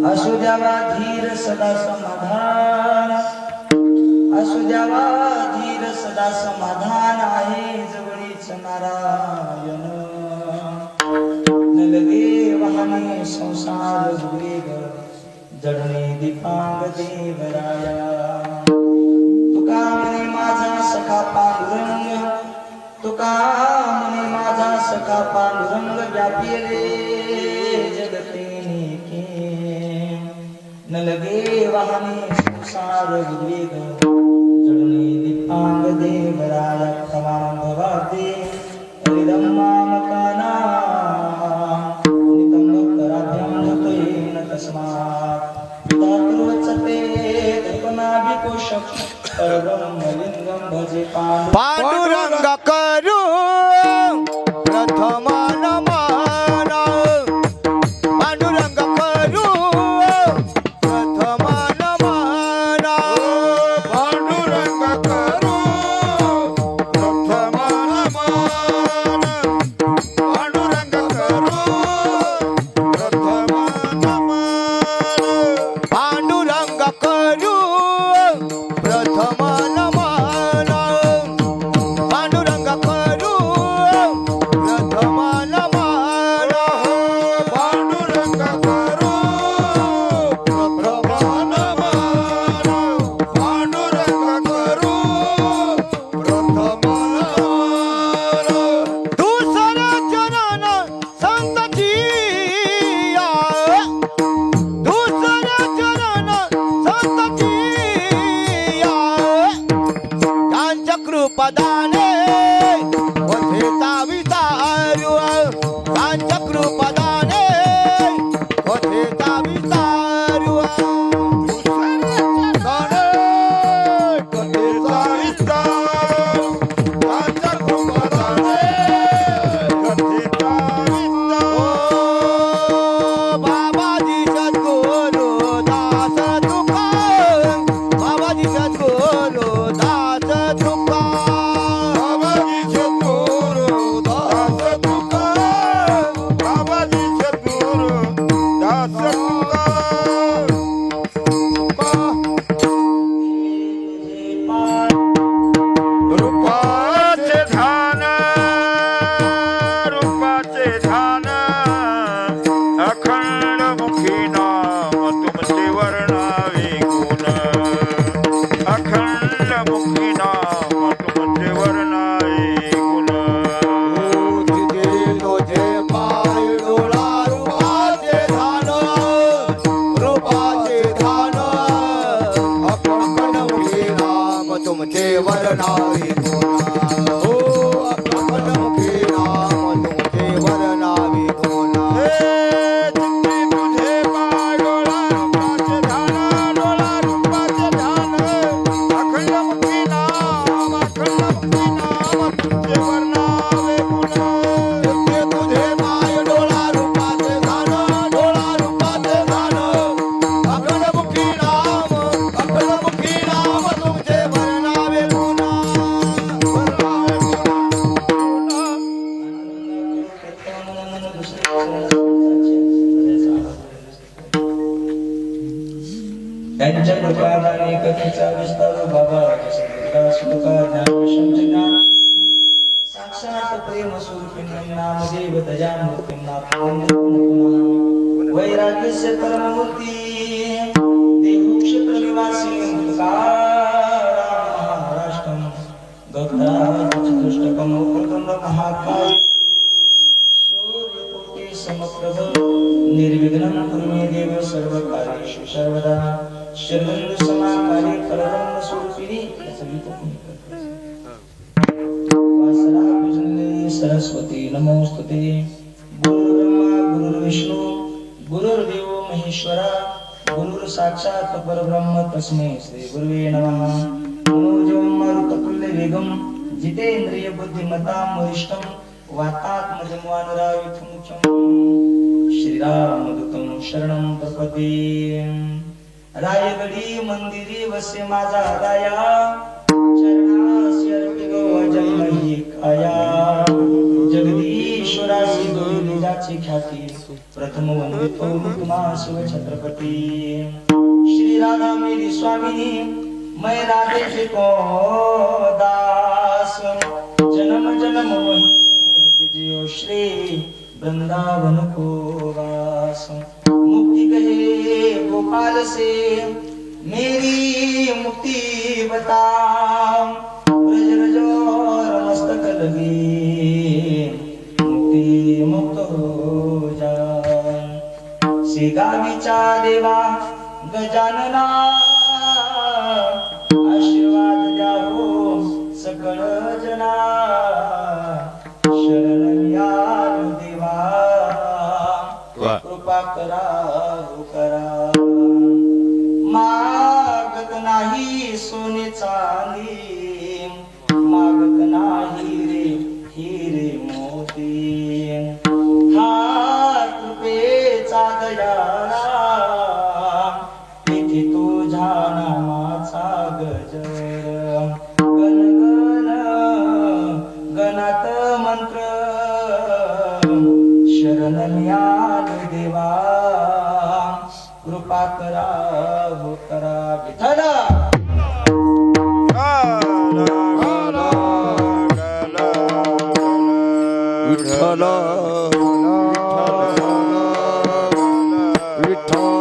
असू द्यावा धीर सदा समाधान, असू द्यावा धीर सदा समाधान, आहे जवळीच नारायण. न लगे वाहने संसार वेग, जडणे दीपांग देवराया. तुका म्हणे माझा सखा पांडुरंग, तुका म्हणे माझा सखा पांडुरंग, व्यापी रे जगते के. न लगे वाहने संसार वेग, जडणे दीपांग देवराया. प्रमाण भवाते हरिदम्मा मकाना, नितम कराभ्यम नतयेन तस्मात्. पितातुर्वचते कृपणाभिकोशक, परब्रह्मलिंगं भजे पांडुरंग करू प्रथम नमन, पांडुरंग करू प्रथम नमन, पांडुरंग करू प्रथम नमन, पांडुरंग करू प्रथम नमन, पांडुरंग करू प्रथम नमन, पांडुरंग करू प्रथम नमन, पांडुरंग करू प्रथम नमन, पांडुरंग करू प्रथम नमन. दुसर चरण संतची या, दुसर चरण संतची या. त्यांच्या कृपदाने कथेचा विस्तारू, त्यांच्या कृपदाने कथेचा विस्तारू. कथेचा विस्तार, त्यांच्या कृपादाने कथेचा विस्तार. बाबाजी सद्गुरु दास तुका, बाबाजी सद्गुरु दास तुका. बाबाजी सद्गुरु दास तुका, बाबाजी सद्गुरु दास तुका. रूपाचे ध्यान, रूपाचे ध्यान, अखंड मुखी नाम तुमचे वर्णावे गुण, अखंड मुखी नाम तुमचे वर्णावे गुण. तुझे तुझे पाय डोळा रूपाचे ध्यान, रूपाचे ध्यान, अखंड मुखी नाम तुमचे वर्णावे गुण. हो अखंड मुखी नाम तुमचे वर्णावे गुण. चित्ती तुझे पाय डोळा रूपाचे ध्यान, डोळा रूपाचे ध्यान, अखंड मुखी नाम, अखंड मुखी नाम तुझे वर्णावे गुण. तुझे तुझे पाय डोळा रूपाचे ध्यान, डोळा रूपाचे ध्यान, अखंड मुखी नाम, अखंड मुखी नाम तुमचे वर्णावे गुण. वर्णावे त्यांच्या कृपादाने कथेचा विस्तार. बाबा ज्ञान साक्षात प्रेम स्वरूपिणी नामदेव दयामूर्तींना वैराग्यस्य परममूर्ती देहू क्षेत्र निवासी महाराष्ट्रम गौतम उपकंद महाकाय सूर्यकोटि समप्रभ निर्विघ्नं कुरु मे देव सर्वकार्येषु सर्वदा. शरण्य समाकार्ये परब्रह्म स्वरूपिणी सरस्वती नमोस्तुते. गुरुर्ब्रह्मा गुरुर्विष्णू गुरुर्देवो महेश्वरा, गुरुर् साक्षात् परब्रह्म तस्मै श्री गुरुवे नमः. मनोजवं मारुततुल्य वेगं, जितेन्द्रिय बुद्धिमतां वरिष्ठं, वातात्मजं वानरायुधमुख्यं. श्रीरामदूतं शरणं प्रपद्ये. रायगडी मंदिरी वसे माझा राया, चरणासी अर्पितो जन्म ही काया. जगदीश्वरासी नावाची ख्याती प्रथम वंदितो मी तुम्हा शिव छत्रपती श्री राधा मेरी स्वामिनी मैं राधे को दास जन्म जन्म वही दिजियो श्री वृंदावन को वास मुक्ति कहे गोपाल से मेरी मुक्ति बता रज रजोर मस्तक लगी मुक्ति मुक्त हो जा शेगावीचा देवा गजानना आशीर्वाद द्यावो सकळ जना शरण या देवा कृपा करा हो करा मागत नाही सोने चांदी मागत नाही रे हिरे मोती हा कृपेचा दयाळा इथे तुझ्या नामाचा गजर गण गण गणात मंत्र शरण याद देवा कृपा करा हो करा विठ्ठला विठ्ठल विठ्ठल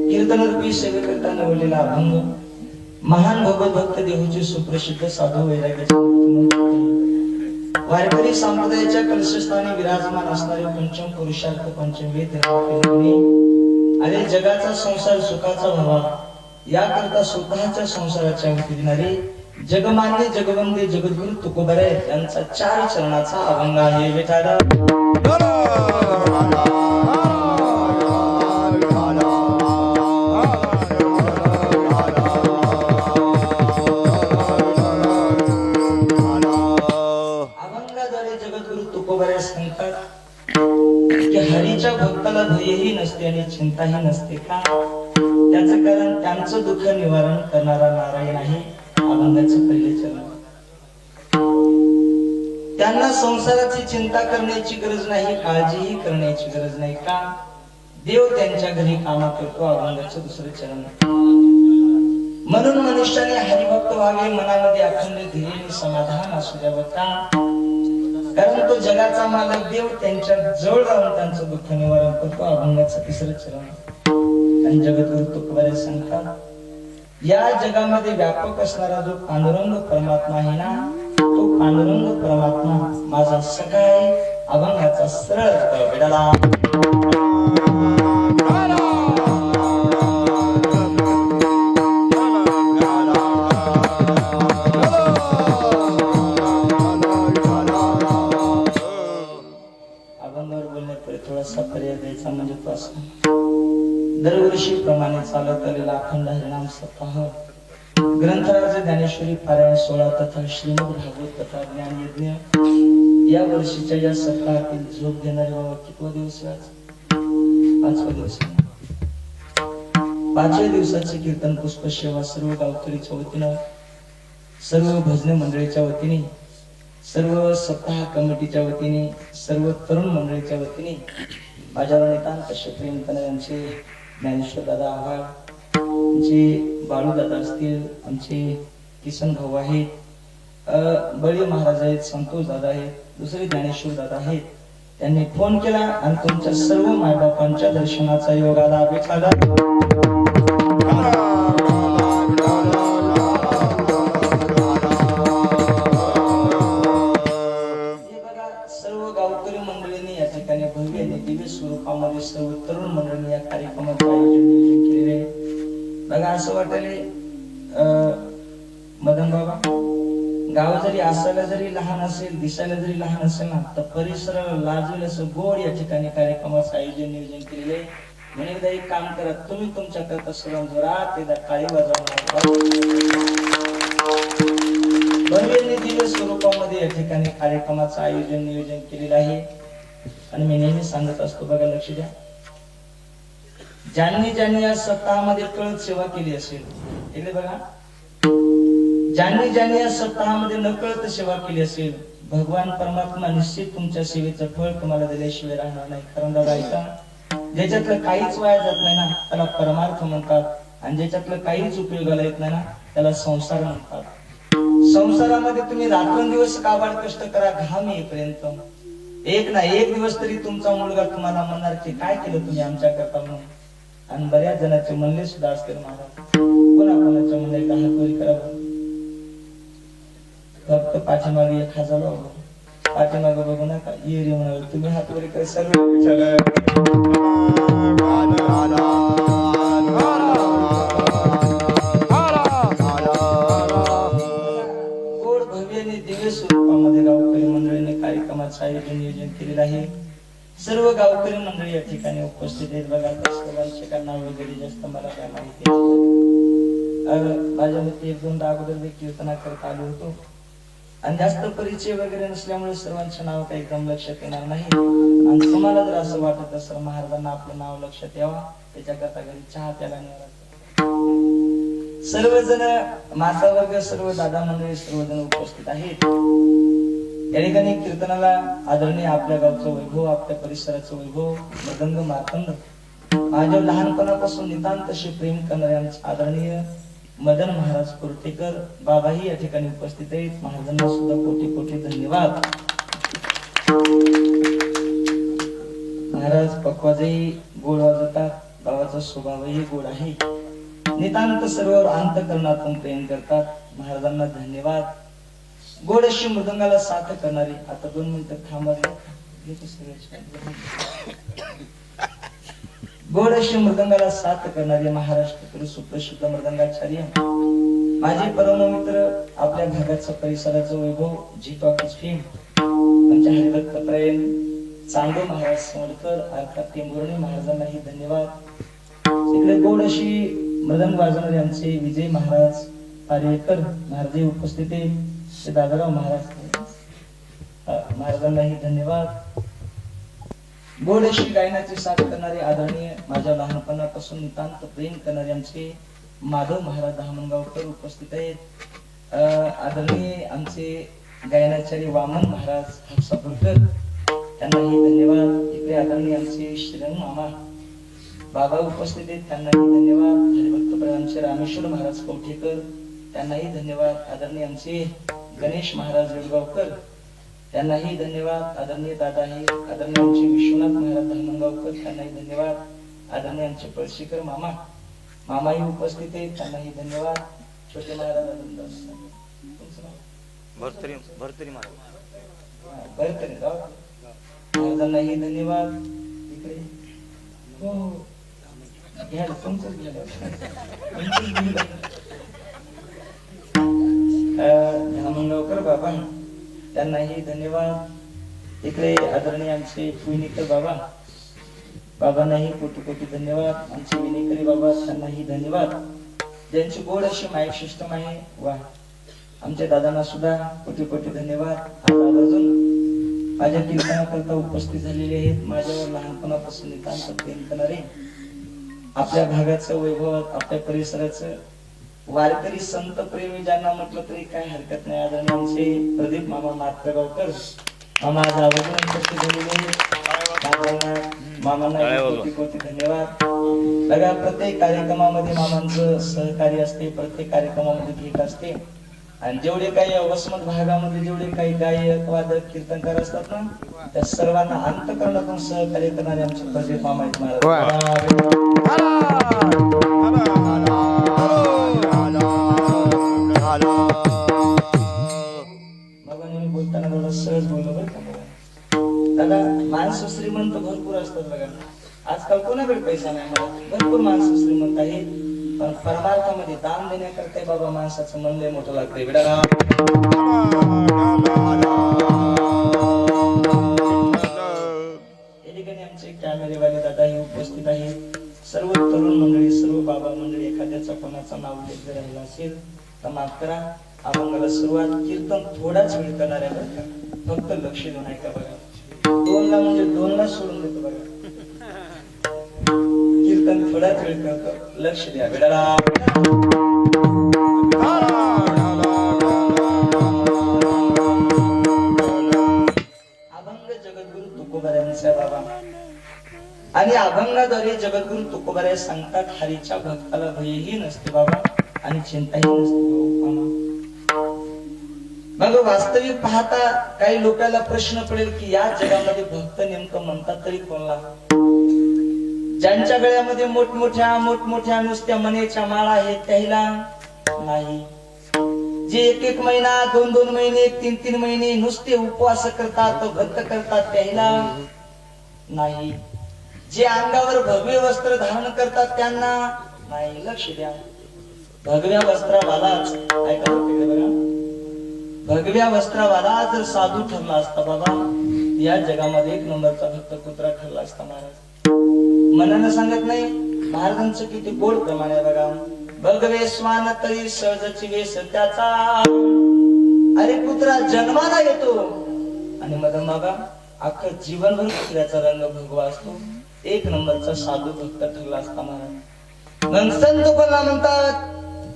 कीर्तन रूपी सेवेकरता निवडलेला अभंग महान भगवत भक्त देहूचे सुप्रसिद्ध साधू वैराग्याचे वारकरी संप्रदायाच्या कलशस्थानी विराजमान असणारे पंचम पुरुषार्थ पंचमवेद अरे जगाचा संसार सुखाचा व्हावा याकरता स्वतःच्या संसाराच्या वृत्ती देणारे जगमान्य जगवंदे जगद्गुरु तुकोबरे यांचा 4 चरणाचा अभंग आहे विठाला. अभंगाद्वारे जगद्गुरु तुकोबरे सांगतात की हरीच्या भक्ताला भयही नसते आणि चिंताही नसते का? त्याचं कारण त्यांचं दुःख निवारण करणारा नारायण आहे. अभंगाचं पहिले चरण. त्यांना संसाराची चिंता करण्याची गरज नाही, काळजीही करण्याची गरज नाही का? देव त्यांच्या घरी कामा करतो. अभंगाचं दुसरं चरण. म्हणून मनुष्याने हरिभक्त व्हावे, मनामध्ये अखंड धीर समाधान असू द्यावं का? कारण तो जगाचा मालक देव त्यांच्या जवळ राहून त्यांचं दुःख निवारण करतो. अभंगाचं तिसरं चरण. आणि जगद्गुरु तुकोबरे सांगतात या जगामध्ये व्यापक असणारा जो पांडुरंग परमात्मा आहे ना, तो पांडुरंग परमात्मा माझा सखा आहे. अभंगाचा सरळ अर्थ विडाला. अभंगावर बोलण्यापूर्वी थोडासा पर्याय द्यायचा म्हणजे तो असा. दरवर्षी प्रमाणे चालत आलेला अखंड हरिनाम सप्ताह, ग्रंथराज ज्ञानेश्वरी पारायण 16 तथा श्रीमद भागवत तथा ज्ञान यज्ञ या वर्षीच्या या सप्ताहातील झोप देणारे बाबा कितवा दिवस आहे आज? 5वा दिवस. 5व्या दिवसाचे कीर्तन पुष्प सेवा सर्व गावकरीच्या वतीनं, सर्व भजन मंडळीच्या वतीने, सर्व सप्ताह कमिटीच्या वतीने, सर्व तरुण मंडळीच्या वतीने माझ्यावर नितांत प्रेम करणारे यांचे ज्ञानेश्वर दादा आव्हाड, आमचे बाळू दादा असतील, आमचे किसन भाऊ आहेत, बळी महाराज आहेत, संतोष दादा आहेत, दुसरे ज्ञानेश्वर दादा आहेत. त्यांनी फोन केला आणि तुमच्या सर्व मायबापांच्या दर्शनाचा योग आला. विठाला. स्वरूपामध्ये सर्व तरुण मंडळींनी या कार्यक्रमाचं आयोजन केलेले आहे. बघा असं वाटले मदन बाबा, गाव जरी असायला जरी लहान असेल, दिसायला जरी लहान असेल ना, तर परिसराला लाजवेल असं गोड या ठिकाणी कार्यक्रमाचं आयोजन नियोजन केलेले आहे. म्हणून एकदा एक काम करा, तुम्ही तुमच्या करता सर्व जोरात एकदा टाळी वाजवा. बनवेलने दिव्य स्वरूपामध्ये या ठिकाणी कार्यक्रमाचं आयोजन नियोजन केलेलं आहे. आणि मी नेहमी सांगत असतो, बघा लक्ष द्या, ज्यांनी ज्यांनी या सप्ताहामध्ये कळत सेवा केली असेल, इकडे बघा, ज्यांनी ज्यांनी या सप्ताहामध्ये नकळत सेवा केली असेल, भगवान परमात्मा निश्चित तुमच्या सेवेचं फळ तुम्हाला दिल्याशिवाय राहणार नाही. कारण दादा ऐका, ज्याच्यातलं काहीच वाया जात नाही ना, त्याला परमार्थ म्हणतात. आणि ज्याच्यातलं काहीच उपयोगाला येत नाही ना, त्याला संसार म्हणतात. संसारामध्ये तुम्ही रात्रंदिवस काबाड कष्ट करा, घाम येईपर्यंत, एक ना एक दिवस तरी तुमचा मुलगा तुम्हाला म्हणणार की काय केलं तुम्ही आमच्या करता म्हणून. आणि बऱ्याच जणांचे म्हणले सुद्धा असतील महाराज, कोणाकोणाचे म्हणले का हातवरी करावं, फक्त पाठीमागे 1000 पाठीमागे बघू नका, ये रे म्हणाल तुम्ही हातवरी कर सर्व गोड भव्याने दिव्य स्वरूपामध्ये गावकरी मंडळीने कार्यक्रमाचं आयोजन नियोजन केलेलं आहे. सर्व गावकरी मंडळी या ठिकाणी उपस्थित आहेत. बघा सर्वांचे काय नाव वगैरे जास्त मला काय माहिती नाही. माझ्या मते 1-2 अगोदर मी कीर्तना करता आलो होतो आणि जास्त परिचय वगैरे नसल्यामुळे सर्वांचे नाव काही एकदम लक्षात येणार नाही. आणि तुम्हाला जर असं वाटत असेल महाराजांना आपलं नाव लक्षात यावा, त्याच्याकरता घरी चहा प्यायला निघाला. सर्वजण माता वर्ग, सर्व दादा मंडळी सर्वजण उपस्थित आहेत. या ठिकाणी कीर्तनाला आदरणीय आपल्या गावचं वैभव, आपल्या परिसराचं वैभव, मदंग मातंग, माझ्या लहानपणापासून नितांत असे प्रेम करणारे आमचे आदरणीय मदन महाराज कोर्टेकर बाबाही या ठिकाणी उपस्थित आहेत. महाराजांना सुद्धा कोटी कोटी धन्यवाद. महाराज पक्वाजही गोड वाजवतात, बाबाचा स्वभावही गोड आहे. नितांत सर्वांवर अंतःकरणातून प्रेम करतात. महाराजांना धन्यवाद. गोड अशी मृदंगाला साथ करणारी, आता 2 मिनिटं थांबा. घेतो सगळ्याची. गोड अशी मृदंगाला साथ करणारे महाराष्ट्रातील सुप्रसिद्ध मृदंगाचार्य माझे परम मित्र, आपल्या भागाचं परिसराचं वैभव, जी टॉकीज फेम, आमच्या हरिभक्त प्रेम चांदो महाराज समर्थकर अर्थात टेंभुर्णी महाराजांनाही धन्यवाद. इकडे गोड अशी मृदंग वाजवणारे आमचे विजय महाराज पारेकर महाराज उपस्थित आहे, ते दादाराव महाराजांनाही धन्यवाद. गोड अशी गायनाची साथ करणारे आदरणीय, माझ्या लहानपणापासून नितांत प्रेम करणारे आमचे माधव महाराज धामणगावकर उपस्थित आहेत. आदरणीय आमचे गायनाचार्य वामन महाराज हापसापूरकर, त्यांनाही धन्यवाद. इकडे आदरणीय आमचे श्रीरंग मामा बाबा उपस्थित आहेत, त्यांनाही धन्यवाद. हरिभक्त आमचे रामेश्वर महाराज कवठेकर, त्यांनाही धन्यवाद. आदरणीय आमचे गणेश महाराज वेळगावकर, त्यांनाही धन्यवाद. आदरणीय दादा आहे, आदरणीय आमचे विश्वनाथ महाराज धामणगावकर, त्यांनाही धन्यवाद. आदरणीय आमचे पळशीकर मामाही उपस्थित आहेत, त्यांनाही धन्यवाद. छोटे महाराज भरतरी महाराज महाराजांनाही धन्यवाद. इकडे हो घ्या, तुमचंच घ्या. धामणगावकर बाबा, त्यांनाही धन्यवाद. इकडे आदरणीय आमचे पुणेकर बाबांनाही कोटी कोटी धन्यवाद. आमचे विनेकरी बाबा, त्यांनाही धन्यवाद. ज्यांची गोड अशी माईक सिस्टम आहे, वा, आमच्या दादांना सुद्धा कोटी कोटी धन्यवाद. आज आवर्जून माझ्या कीर्तनाकरता उपस्थित झालेले आहेत, माझ्यावर लहानपणापासून नितांत प्रेम करणारे, आपल्या भागाचं वैभव, आपल्या परिसराचं वारकरी संत प्रेमी ज्यांना म्हटलं तरी काय हरकत नाही. आदरणीय आमचे प्रदीप मामा मात्रगावकर मामा आज आवर्जून उपस्थित झालेले आहेत, मामांना कोटी कोटी धन्यवाद. बघा, प्रत्येक कार्यक्रमामध्ये मामांचं सहकार्य असते, प्रत्येक कार्यक्रमामध्ये भेट असते. आणि जेवढे काही वसमत भागामध्ये जेवढे काही गायक वादक कीर्तनकार असतात ना, त्या सर्वांना अंतःकरणातून सहकार्य करणारे आमचे प्रदीप मामा आहेत महाराज. मी बोलताना थोडं सहज बोललो बरं का. दादा, माणसं श्रीमंत भरपूर असतात बघा. आजकाल कोणाकडे पैसा नाही, मला भरपूर माणसं श्रीमंत आहे, पण परमार्थामध्ये दान देण्याकरता बाबा माणसाचं मन लय मोठं लागतंय. बेटा आमचे कॅमेरेवाले दादाही उपस्थित आहेत, सर्व तरुण मंडळी, सर्व बाबा मंडळी. एखाद्याचा कोणाचा नाव उल्लेख जर राहिला असेल तर माफ करा. अभंगाला सुरुवात कीर्तन थोडाच वेळ करणार आहे बरं का, फक्त लक्ष देऊन ऐका बघा. 2ला म्हणजे 2ला सोडून देतो बघा, कीर्तन थोडाच वेळ करतो, लक्ष द्या बेडाला. अभंग जगद्गुरु तुकोबाऱ्यांचा बाबा, आणि अभंगाद्वारे जगद्गुरु तुकोबारे सांगतात, हरीच्या भक्ताला भयही नसते बाबा आणि चिंताही नसते. मग वास्तविक पाहता काही लोकांना प्रश्न पडेल की या जगामध्ये भक्त नेमकं म्हणतात तरी कोणला? ज्यांच्या गळ्यामध्ये मोठमोठ्या नुसत्या मनेच्या माळा आहेत त्याला नाही. जे 1 महिना 2 महिने 3 महिने नुसते उपवास करतात, व्रत करतात त्याला नाही. जे अंगावर भगवे वस्त्र धारण करतात त्यांना नाही. लक्ष द्या, भगव्या वस्त्रावालाच ऐका बघा, भगव्या वस्त्रावाला जर साधू ठरला असता बाबा, या जगामध्ये 1 नंबरचा भक्त कुत्रा ठरला असता महाराज. मनानं सांगत नाही, महाराजांचं किती गोड प्रमाण आहे बघा. भगवे स्वान तरी सहजची वेश त्याचा, अरे कुत्रा जन्माला येतो आणि मदन बाबा अख्खं जीवनभर कुत्र्याचा रंग भगवा असतो. 1 नंबरचा साधू भक्त ठरला असता महाराज. मग संत कोणला म्हणतात,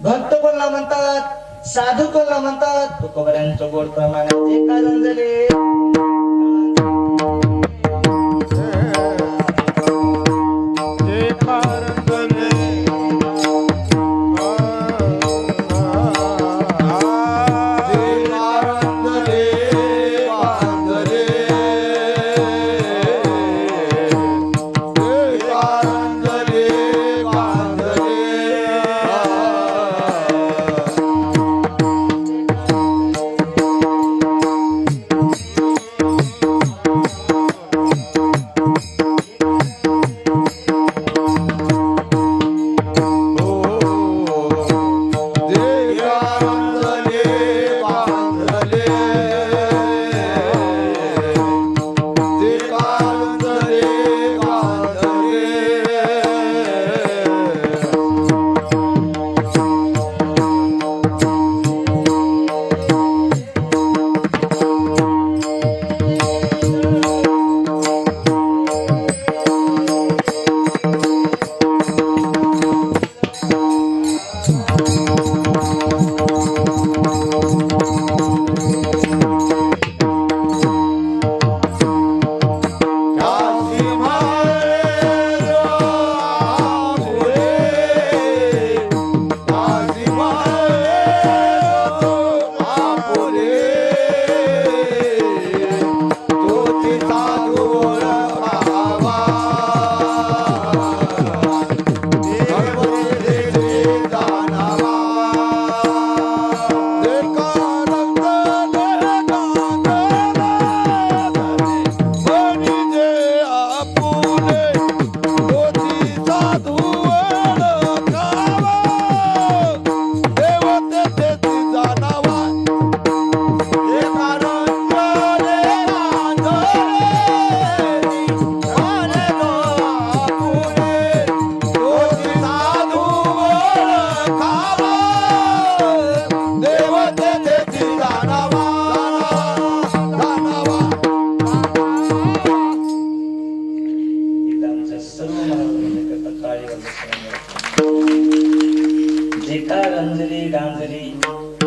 भक्त कोणला म्हणतात, साधू कोणला म्हणतात? तुकोबाऱ्यांचं गोड प्रमाणाचे कारण झाले. सर्व महाराज करतात टाळीवर जे का रंजली गांजली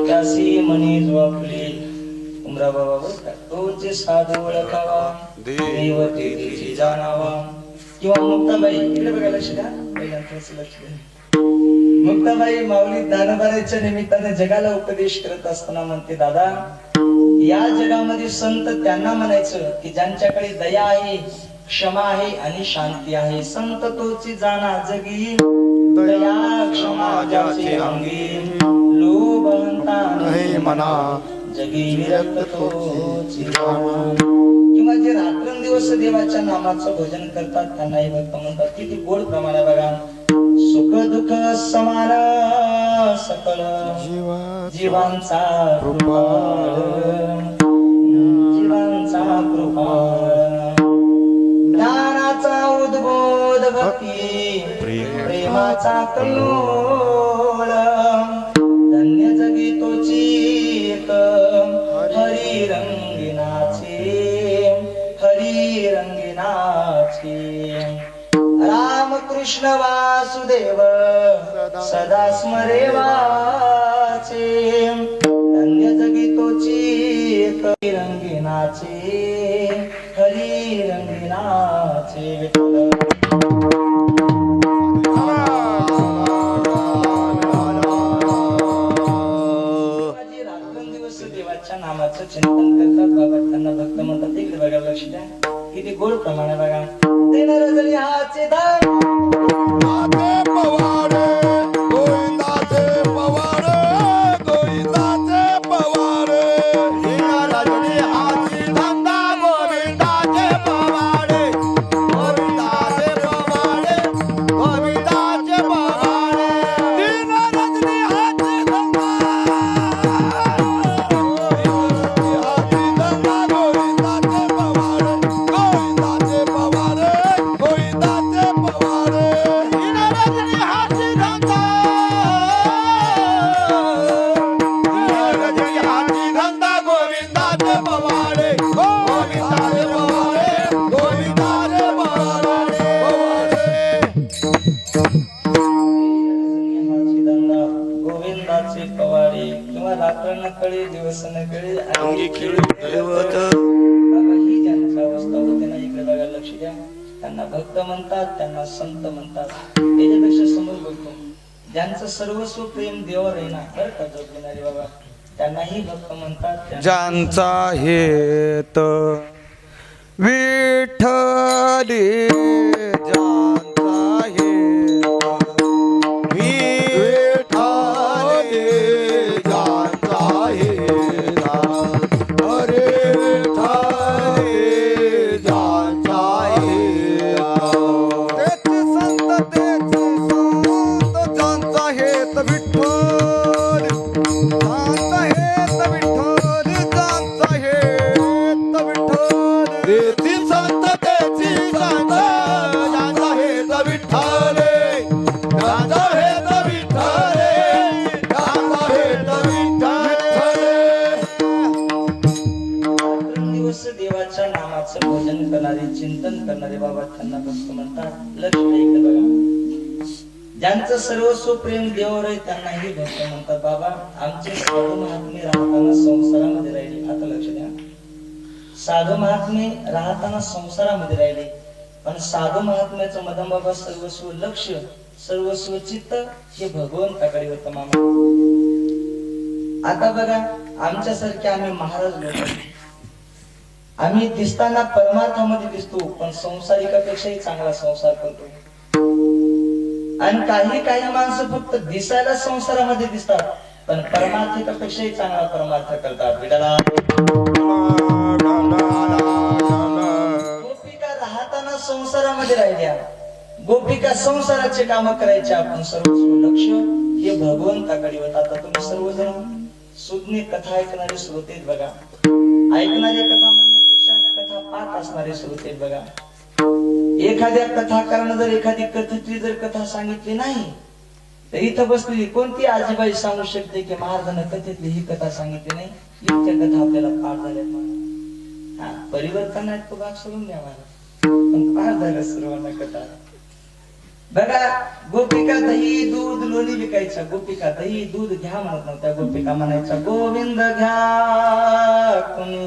त्यासी मनी जोपली उमरा बाबा बर का तोचे साधू ओळखावा देव तेची जाणावा. किंवा मुक्ताबाई इकडे बघा लक्ष द्या पहिल्यांदाच लक्ष द्या. मुक्ताबाई माऊली दानबाराच्या निमित्ताने जगाला उपदेश करत असताना म्हणते दादा या जगामध्ये संत त्यांना म्हणायचं की ज्यांच्याकडे दया आहे क्षमा आहे आणि शांती आहे. संत तोची जाणा जगी दया क्षमा ज्याचे अंगी लोभ हंता नाही मना जगी विरक्त तोची जाणा. किंवा जे रात्रंदिवस देवाच्या नामाचं भजन करतात त्यांना हे भक्त म्हणतात. किती गोड प्रमाणे बघा सुख दुःख समान सकल जीवांचा कृपाळ जीवांचा कृपाळ ज्ञानाचा उद्बोध भक्ती प्रेमाचा कल्लोळ धन्य जगी तोची एक हरी रंगिनाचे हरी रंगिनाचे. राम कृष्ण वासुदेव सदा स्मरे वाचे धन्य जगी तोची एक रंगिनाचे हरी रंगिनाचे. विठ्ठल रात्रंदिवस देवाच्या नामाचं चिंतन करतात बाबा त्यांना भक्त म्हणतात. इकडे बघा लक्ष द्या किती गोड प्रमाणे बघा दिन रजनी हाचे दान पवाडे गोविंदाचे पवाडे गोविंदाचे पवाडे रजनी हाची धंदा गोविंदाचे पवाडे गोविंदाचे पवाडे गोविंदाचे पवाडे दिन रजनी हाची धंदा गोविंदाचे पवाडे गोविंदाचे पवाडे गोविंदाचे पवाडे दिन रजनी हाची धंदा रजनी हाची धंदा गोविंदाचे पवाडे गोविंदाचे पवाडे गोविंदाचे पवाडे गोविंदाचे पवाडे. किंवा रात्र न कळे दिवस न कळे अंगी खेळू खेळवत बाबा ही ज्यांची अवस्था होते ना इकडे बघा लक्ष द्या त्यांना भक्त म्हणतात त्यांना संत म्हणतात. त्याच्यापेक्षा समोर बोलतो ज्यांचं सर्वस्व प्रेम देवावर आहे ना बरं का जगविणारे बाबा त्यांनाही भक्त म्हणतात. ज्यांचा हेत विठ्ठली ज्यांचा हेत विठ्ठली ज्यांचा हेत अरे विठ्ठली ज्यांचा हेत तेच संत ज्यांचा हेत विठ्ठल ज्यांचा हेत विठ्ठल ज्यांचा हेत विठ्ठल तेची संत तेची संत ज्यांचा हेत विठ्ठल ज्यांचा हेत विठ्ठल ज्यांचा हेत विठ्ठल. दिवस देवाच्या नामाचं भजन करणारे चिंतन करणारे बाबा त्यांना भक्त म्हणतात. लक्ष द्या इकडे बघा ज्यांचं सर्वस्व प्रेम देवावर आहे त्यांनाही भक्त म्हणतात. बाबा आमचे साधू महात्मे राहताना संसारामध्ये राहिले. आता लक्ष द्या साधू महात्मे राहताना संसारामध्ये राहिले पण साधू महात्म्याचं मदन बाबा सर्वस्व लक्ष सर्वस्व चित्त हे भगवंताकडे होतं मामा. आता बघा आमच्यासारखे आम्ही महाराज लोक आम्ही दिसताना परमार्थामध्ये दिसतो पण संसारिकापेक्षाही चांगला संसार करतो. आणि काही माणसं फक्त दिसायला संसारामध्ये दिसतात पण परमार्थिकापेक्षाही चांगला परमार्थ करतात. विठाला गोपिका राहताना संसारामध्ये राहिल्या गोपिका संसाराचे काम करायच्या पण सर्वस्व लक्ष हे भगवंताकडे होत. आता तुम्ही सर्वजण सुज्ञ कथा ऐकणारे श्रोते आहेत बघा ऐकणारे कथा म्हणण्यापेक्षा कथा पाठ असणारे श्रोते आहेत बघा. एखाद्या कथाकारानं जर एखादी कथेतली जर कथा सांगितली नाही तर इथं बसलेली कोणती आजीबाई सांगू शकते की महाराजांना कथेतली ही कथा सांगितली नाही इतक्या कथा आपल्याला पाठ झाल्या. परिवर्तन आहे तो भाग सोडून द्या मला पण पाठ झाल्या सर्वांना कथा बघा, गोपिका दही दूध लोणी विकायच्या. गोपिका दही दूध घ्या म्हणत नव्हत्या. गोपिका म्हणायच्या गोविंद घ्या कुणी,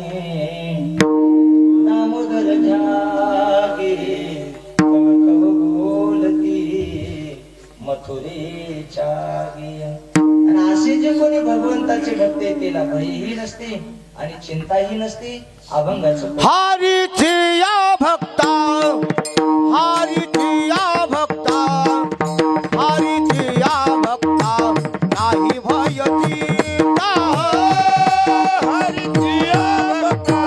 दामोदर घ्या गे, कव कव बोलती मथुरेच्या गे. आणि असे जे कोणी भगवंताचे भक्त आहेत त्याला भयही नसते आणि चिंताही नसते. अभंगाचं हरीची या भक्ता, हरीची या भक्ता, हरीची या भक्ता, नाही भय चिंता. हरीची या भक्ता,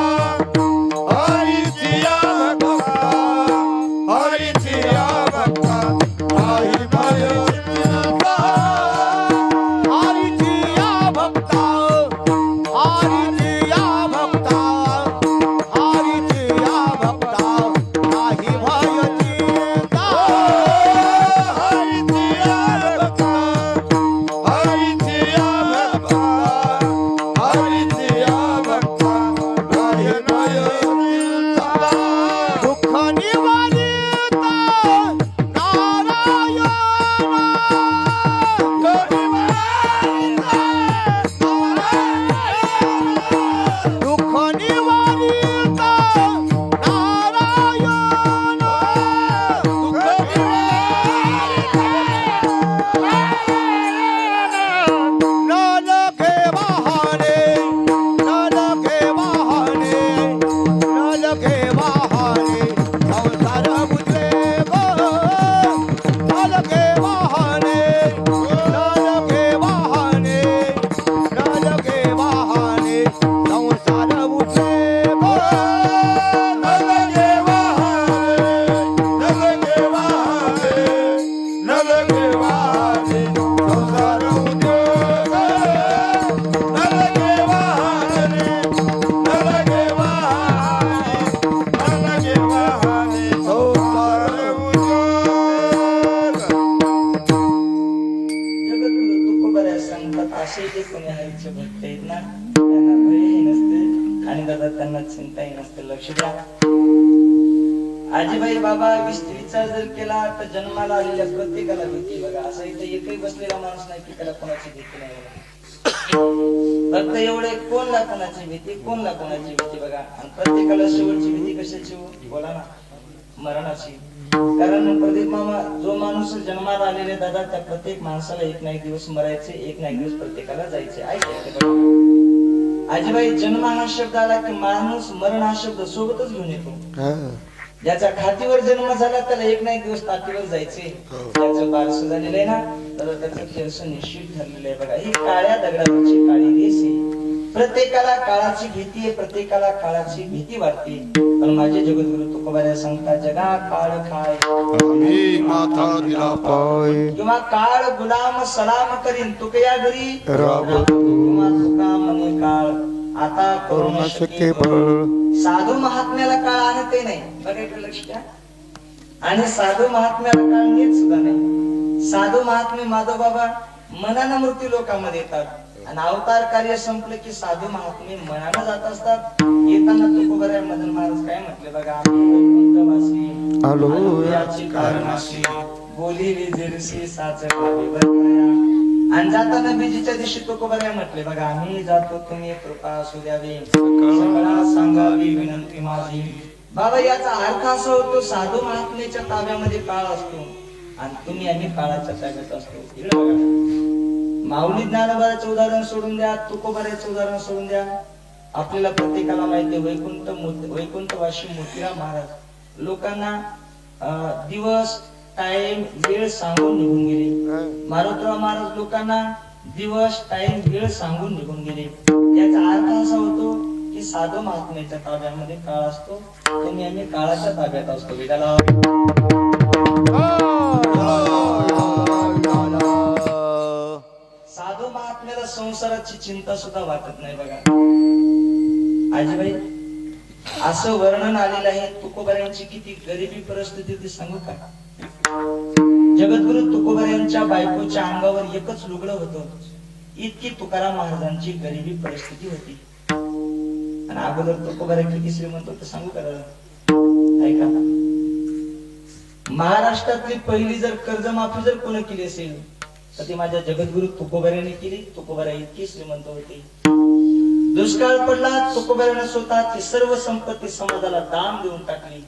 हरीची या भक्ता, हरीची या भक्ता, नाही भय चिंता. हरीची या भक्ता, हरीची या भक्ता, हरीची या भक्ता, नाही भय चिंता. हरीची या भक्ता, हरीची या भक्ता, हरीची या भक्ता, नाही भय चिंता. दुःख निवारिता नारायण, दुःख निवारिता नारायण, दुःख निवारिता न लगे वाहने, न लगे वाहने, न लगे वाहने, संसार बुझले गो. न लगे वाहने, न लगे वाहने, न लगे वाहने, संसार बुझले गो. न लगे वाहने, न लगे वाहने, न लगे वाहने, संसार बुझले गो. न लगे वाहने, न लगे वाहने, न लगे वाहने, संसार बुझले गो. जगद्गुरु तुकोबऱ्या सांगतात असे जे कोणी हरीचे भक्त आहेत ना त्यांना भयही नसते आणि दादा त्यांना चिंताही नसते. लक्ष द्या, आजीबाई बाबा विचार जर केला तर जन्माला आलेल्या प्रत्येकाला भीती. बघा, असं इथे एकही बसलेला माणूस नाही की त्याला कोणाची भीती नाही बघा. फक्त एवढे कोणला कोणाची भीती, कोणला कोणाची भीती. बघा, आणि प्रत्येकाला शेवटची भीती कशाची हो? बोला ना, मरणाची. कारण प्रदीप मामा, जो माणूस जन्माला आलेले दादा त्या प्रत्येक माणसाला एक ना एक दिवस मरायचे, एक ना एक दिवस प्रत्येकाला जायचे. ऐकायचे बघा आजीबाई, जन्म हा शब्द आला की माणूस मरण हा शब्द सोबतच घेऊन येतो. ज्याच्या खातीवर जन्म झाला त्याला एक ना एक दिवस तातीवर जायचे. ज्याचं बारसं झालेलं आहे ना तर त्याचं केस निश्चित ठरलेलं आहे. बघा, ही काळ्या दगडावरची काळी रेस आहे. प्रत्येकाला काळाची भीती आहे, प्रत्येकाला काळाची भीती वाटते. पण माझे जगद्गुरु तुकोबऱ्या सांगतात जगा काळ काय आम्ही माथा दिला पाय, किंवा काळ गुलाम सलाम करीन तुकया घरी राबतो. किंवा तुका म्हणे काळ आता करून शक्य बळ. साधू महात्म्याला काळ आणते नाही. बघा इकडे लक्ष द्या. आणि साधू महात्म्याला काळ नेत सुद्धा नाही. साधू महात्मे माधव बाबा मनानं मृत्यू लोकांमध्ये येतात आणि अवतार कार्य संपलं की साधू महात्मे मनानं जात असतात. येताना तुकोबऱ्या मदन महाराज काय म्हटले बघा, आम्ही आलो याची कारणाशी बोलिली जिरसी साच भावी बरकया. आणि जाताना बीजीच्या दिवशी तुकोबऱ्या म्हटले बघा, आम्ही जातो तुम्ही कृपा असू द्यावी, सगळा सांगावी विनंती माझी. बाबा, याचा अर्थ असा होतो साधू महात्मेच्या ताब्यामध्ये काळ असतो आणि तुम्ही आम्ही काळाच्या ताब्यात असतो. इकडे बघा, माऊली ज्ञानोबाचं उदाहरण सोडून द्या, तुकोबऱ्याचं उदाहरण सोडून द्या. आपल्याला प्रत्येकाला माहिती आहे वैकुंठवासी मोतीराम महाराज लोकांना दिवस टाइम वेळ सांगून निघून गेले. मारुतराव महाराज लोकांना दिवस टाइम वेळ सांगून निघून गेले. याचा अर्थ असा होतो की साधू महात्म्याच्या ताब्यामध्ये काळ असतो, तुम्ही आम्ही काळाच्या ताब्यात असतो. विडाला साधू महात्म्याला संसाराची चिंता सुद्धा वाटत नाही. बघा आजीबाई, असं वर्णन आलेलं आहे तुकोबऱ्यांची किती गरिबी परिस्थिती ती सांगू का. जगद्गुरु तुकोबऱ्यांच्या बायकोच्या अंगावर एकच लुगडं होतं, इतकी तुकाराम महाराजांची गरिबी परिस्थिती होती. आणि अगोदर तुकोबऱ्या किती श्रीमंत होते सांगू का. ऐका, महाराष्ट्रातली पहिली जर कर्जमाफी जर कोणी केली असेल तर ती माझ्या जगद्गुरु तुकोबाऱ्याने केली. तुकोबाऱ्या इतकी श्रीमंत होती. दुष्काळ पडला, तुकोबाऱ्याने स्वतःची सर्व संपत्ती समाजाला दान देऊन टाकली.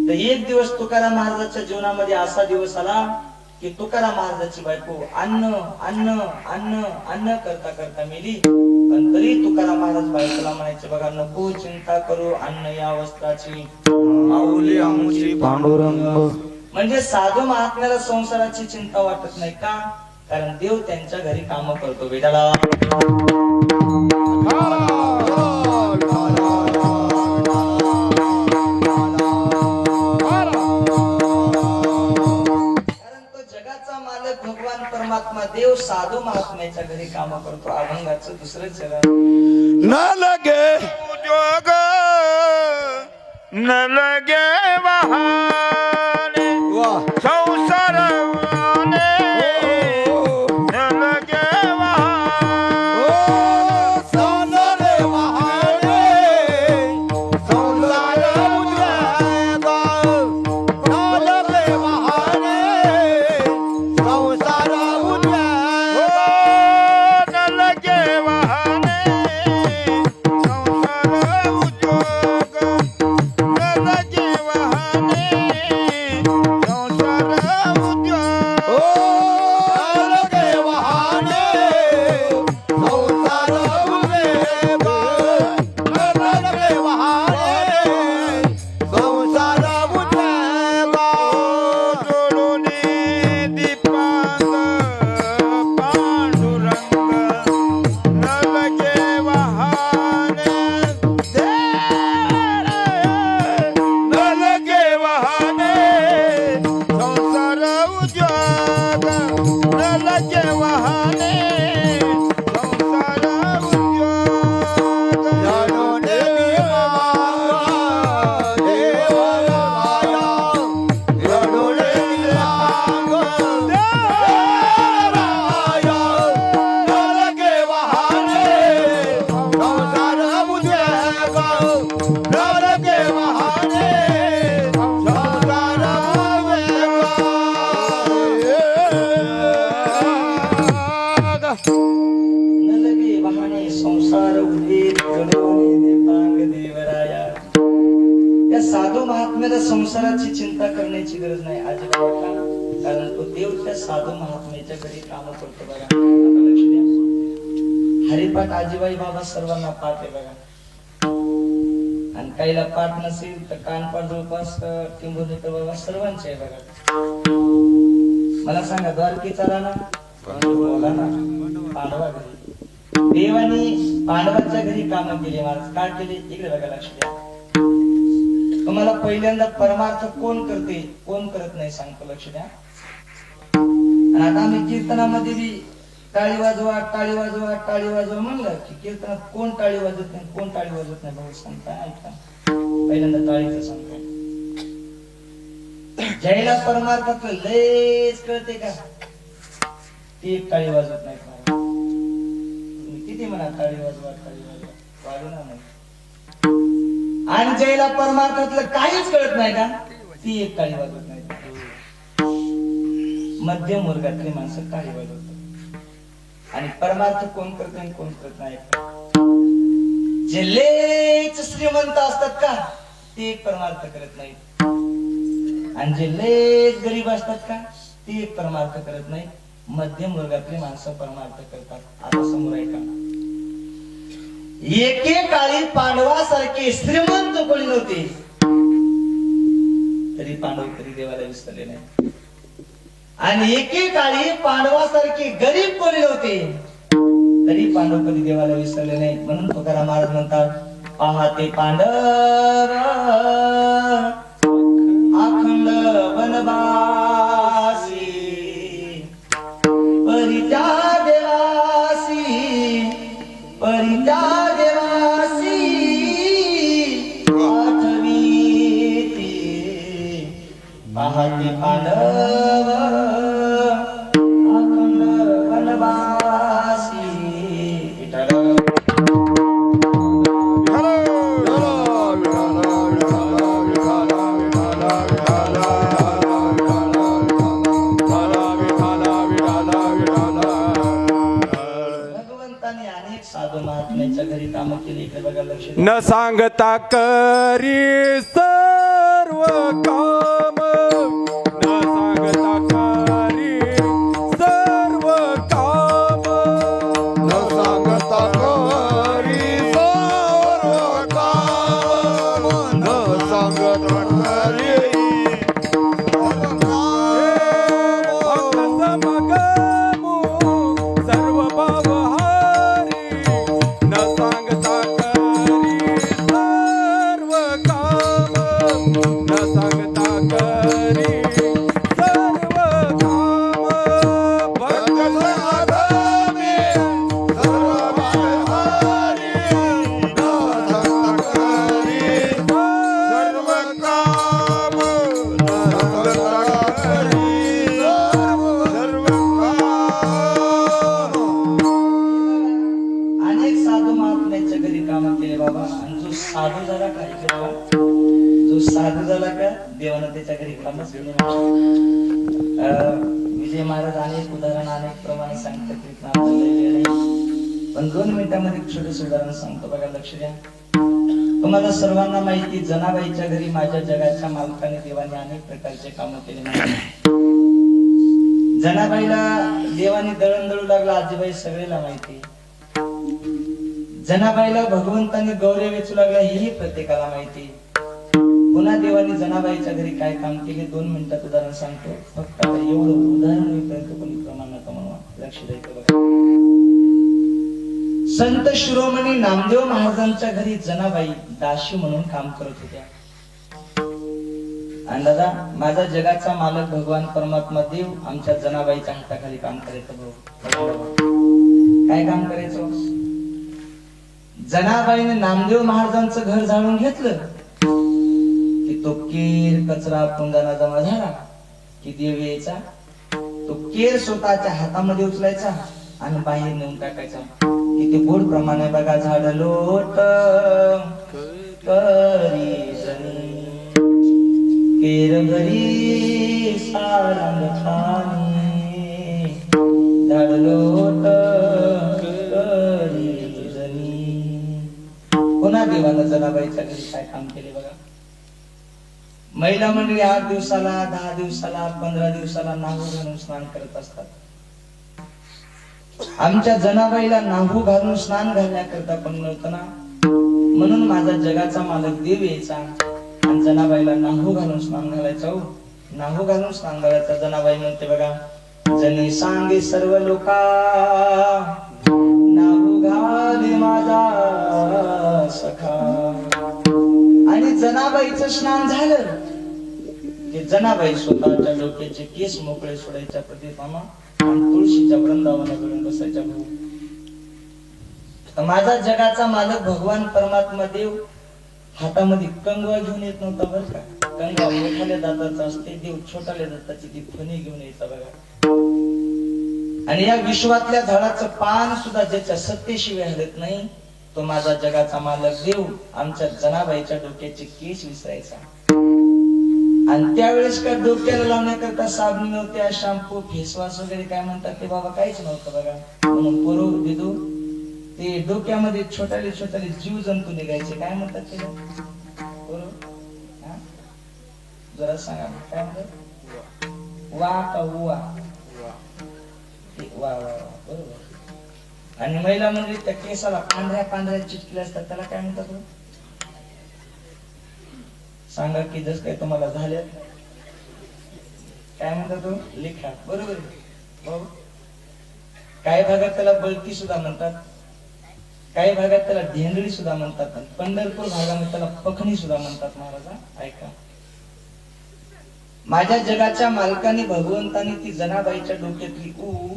तर एक दिवस तुकाराम महाराजांच्या जीवनामध्ये असा दिवस आला की तुकाराम महाराजांची बायको अन्न अन्न अन्न अन्न करता करता मेली. पण तरी तुकाराम महाराज बायकोला म्हणायचे, बघा नको चिंता करू अन्न या वस्त्राची, माऊली आमची पांडुरंग. म्हणजे साधू महात्म्याला संसाराची चिंता वाटत नाही का? कारण देव त्यांच्या घरी काम करतो. बेटाला भगवान परमात्मा देव साधू महात्म्याच्या घरी काम करतो. अभंगाचं दुसरं चरण. न लगे उद्योग न लगे बहाने वाह संसार वाले न लगे बहाने. सोनरे वाहने संसार उद्यागा. न लगे वाहने संसार उद्यागा. न लगे बहाने संसार उद्योग न लगे बहाने संसार उद्योग. न लगे वाहने संसार उद्यागा. न लगे वाहने संसार उद्यागा. जोडूनी दीपांग पांडुरंग न लगे वाहने न लगे वाहने संसार उद्योग न लगे वाहने संसार उद्योग. जाणोने देवाया जाणोने देवाया. न लगे वाहने संसार उद्यागा. न लगे वाहने संसार उद्यागा. न लगे वाहने संसार उद्वेग जडवणे देवांग देवराया. या साधू महात्म्याला संसाराची चिंता करण्याची गरज नाही अजिबात का? कारण तो देव त्या साधू महात्म्याच्या घरी काम करतो. बघा आता लक्ष द्या. हरिपाठ आजीबाई बाबा सर्वांना पाठ आहे बघा. आणि काहीला पाठ नसेल तर कानपाठ जवळपास टिंबोलीकर बाबा सर्वांचे आहे बघा. मला सांगा द्वारकेचा राणा बोला ना पांडवा घरी देवानी पांडवांच्या घरी काम केले. महाराज काय केले इकडे बघा लक्ष द्या. तुम्हाला पहिल्यांदा परमार्थ कोण करते कोण करत नाही सांगतो लक्ष द्या. आणि आता आम्ही कीर्तनामध्ये बी टाळी वाजवा टाळी वाजवा टाळी वाजवा म्हणलं की कीर्तनात कोण टाळी वाजत नाही कोण टाळी वाजत नाही भाऊ सांगता ऐका. पहिल्यांदा टाळीचं सांगतो. ज्याला परमार्थातलं लयच कळते का ती एक टाळी वाजवत नाही. तुम्ही किती म्हणा टाळी वाजवा वाजवणार नाही. आणि ज्याला परमार्थातलं काहीच कळत नाही का ती एक टाळी वाजवत नाही. मध्यम वर्गातली माणसं टाळी वाजवतात. आणि परमार्थ कोण करत नाही कोण करत नाही. जे लेच श्रीमंत असतात का ते एक परमार्थ करत नाही. आणि जे लेच गरीब असतात का ते एक परमार्थ करत नाही. मध्यम वर्गातली माणसं परमार्थ करतात. आता समोर आहे का एकेकाळी पांडवासारखे श्रीमंत कोणी नव्हते तरी पांडव कधी देवाला विसरले नाही. आणि एकेकाळी पांडवासारखे गरीब कोणी नव्हते तरी पांडव कधी देवाला विसरले नाही. म्हणून तुकाराम महाराज म्हणतात पाहते पांडव अखंड वनवासी परित्या देवासी परित्या देवासी आठवीती पाहते पांडव अखंड वनवासी. विठाला विठाला विठाला विठाला विठाला विठाला विठाला. न सांगता करी सर्व काम, न सांगता करी सर्व काम, न सांगता करी सर्व काम, न सांगता करी भक्त समगमू सर्व भावहारी, न सांगता करी सर्व काम, न सांगता करी सर्व काम. भक्त समागमे सर्व भावहारी, न सांगता करी सर्व काम न सांगता करी सर्व काम. अनेक साधू महात्म्याच्या घरी काम केले बाबा, आणि जो साधू झाला का इकडे पहा. जो साधू झाला का देवानं त्याच्या घरी कामच केले विजय महाराज अनेक उदाहरण अनेक प्रमाणे सांगतात, तिथनं आपल्याला वेळ नाही. पण 2 मिनिटांमध्ये एक छोटंसं उदाहरण सांगतो बघा, लक्ष द्या. तुम्हाला सर्वांना माहिती, जनाबाईच्या घरी माझ्या जगाच्या मालकाने देवाने अनेक प्रकारचे काम केले नाही. जनाबाईला देवाने दळण दळू लागला, आजीबाई सगळेला माहिती. जनाबाईला भगवंताने गौऱ्या वेचू लागला, हेही प्रत्येकाला माहिती. पुन्हा देवाने जनाबाईच्या घरी काय काम केले 2 मिनिटात उदाहरण सांगतो. फक्त आता एवढं उदाहरण होईपर्यंत कोणी प्रमाण नका म्हणून लक्ष द्यायचं बघा. संत शिरोमणी नामदेव महाराजांच्या घरी जनाबाई दाशी म्हणून काम करत होत्या. आणि दादा, माझा जगाचा मालक भगवान परमात्मा देव आमच्या जनाबाईच्या हाताखाली काम करायचं. भाऊ काय काम करायचं? जनाबाईने नामदेव महाराजांचं घर झाडून घेतलं की तो केर कचरा पुंजाना जमा झाला की देव यायचा, तो केर स्वतःच्या हातामध्ये उचलायचा आणि बाहेर नेऊन टाकायचा. किती बोर्ड प्रमाणे बघा, झाड लोट करी जनी, केर घरी सारंग ठाणी, झाड लोट करी जनी. पुन्हा देवानं जनाबाईच्या घरी काय काम केले बघा. महिला मंडळी 8 दिवसाला, 10 दिवसाला, 15 दिवसाला नाहू घालून स्नान करत असतात. आमच्या जनाबाईला नाहू घालून स्नान घालण्याकरता पण नव्हतं ना, म्हणून माझा जगाचा मालक देव यायचा आणि जनाबाईला नाहू घालून स्नान घालायचं. नाहू घालून स्नान घालायचं. जनाबाई म्हणते बघा, जनी सांगे सर्व लोका, नाहू घाले माझा सखा. आणि जनाबाईचं स्नान झालं की जनाबाई स्वतःच्या डोक्याचे केस मोकळे सोडायच्या प्रतिमा आणि तुळशीच्या वृंदावनाकडून बसायच्या. भाऊ, माझा जगाचा मालक भगवान परमात्मा देव हातामध्ये कंगवा घेऊन येत नव्हता बरं का. कंगवा मोठ्याल्या दाताचा असते, देव छोट्याल्या दाताची ती फणी घेऊन यायचा बघा. आणि या विश्वातल्या झाडाचं पान सुद्धा ज्याच्या सत्तेशिवाय हलत नाही, तो माझा जगाचा मालक देव आमच्या जनाबाईच्या डोक्याचे केस विसरायचा. आणि त्यावेळेस काय डोक्याला लावण्याकरता साबणी नव्हत्या, शॅम्पू, फेसवॉश वगैरे काय म्हणतात ते बाबा काहीच नव्हतं बघा. म्हणून पोरो विदू ते डोक्यामध्ये छोट्याले छोट्याले जीव जंतू निघायचे. काय म्हणतात ते पोरो? जरा सांगा काय म्हणतात? वा का उवा? वा वा वा, बरोबर. आणि महिला म्हणजे त्या केसाला पांढऱ्या पांढऱ्या चिटकल्या असतात, त्याला काय म्हणतात? सांगा की जस काय तुम्हाला झाल्या काय म्हणतात तो? लेखा, बरोबर आहे. काही भागात त्याला बळकी सुद्धा म्हणतात, काही भागात त्याला ढेंगळी सुद्धा म्हणतात, पंढरपूर भागामध्ये त्याला पखणी सुद्धा म्हणतात. महाराजा ऐका, माझ्या जगाच्या मालकाने भगवंताने ती जनाबाईच्या डोक्यातली ऊ,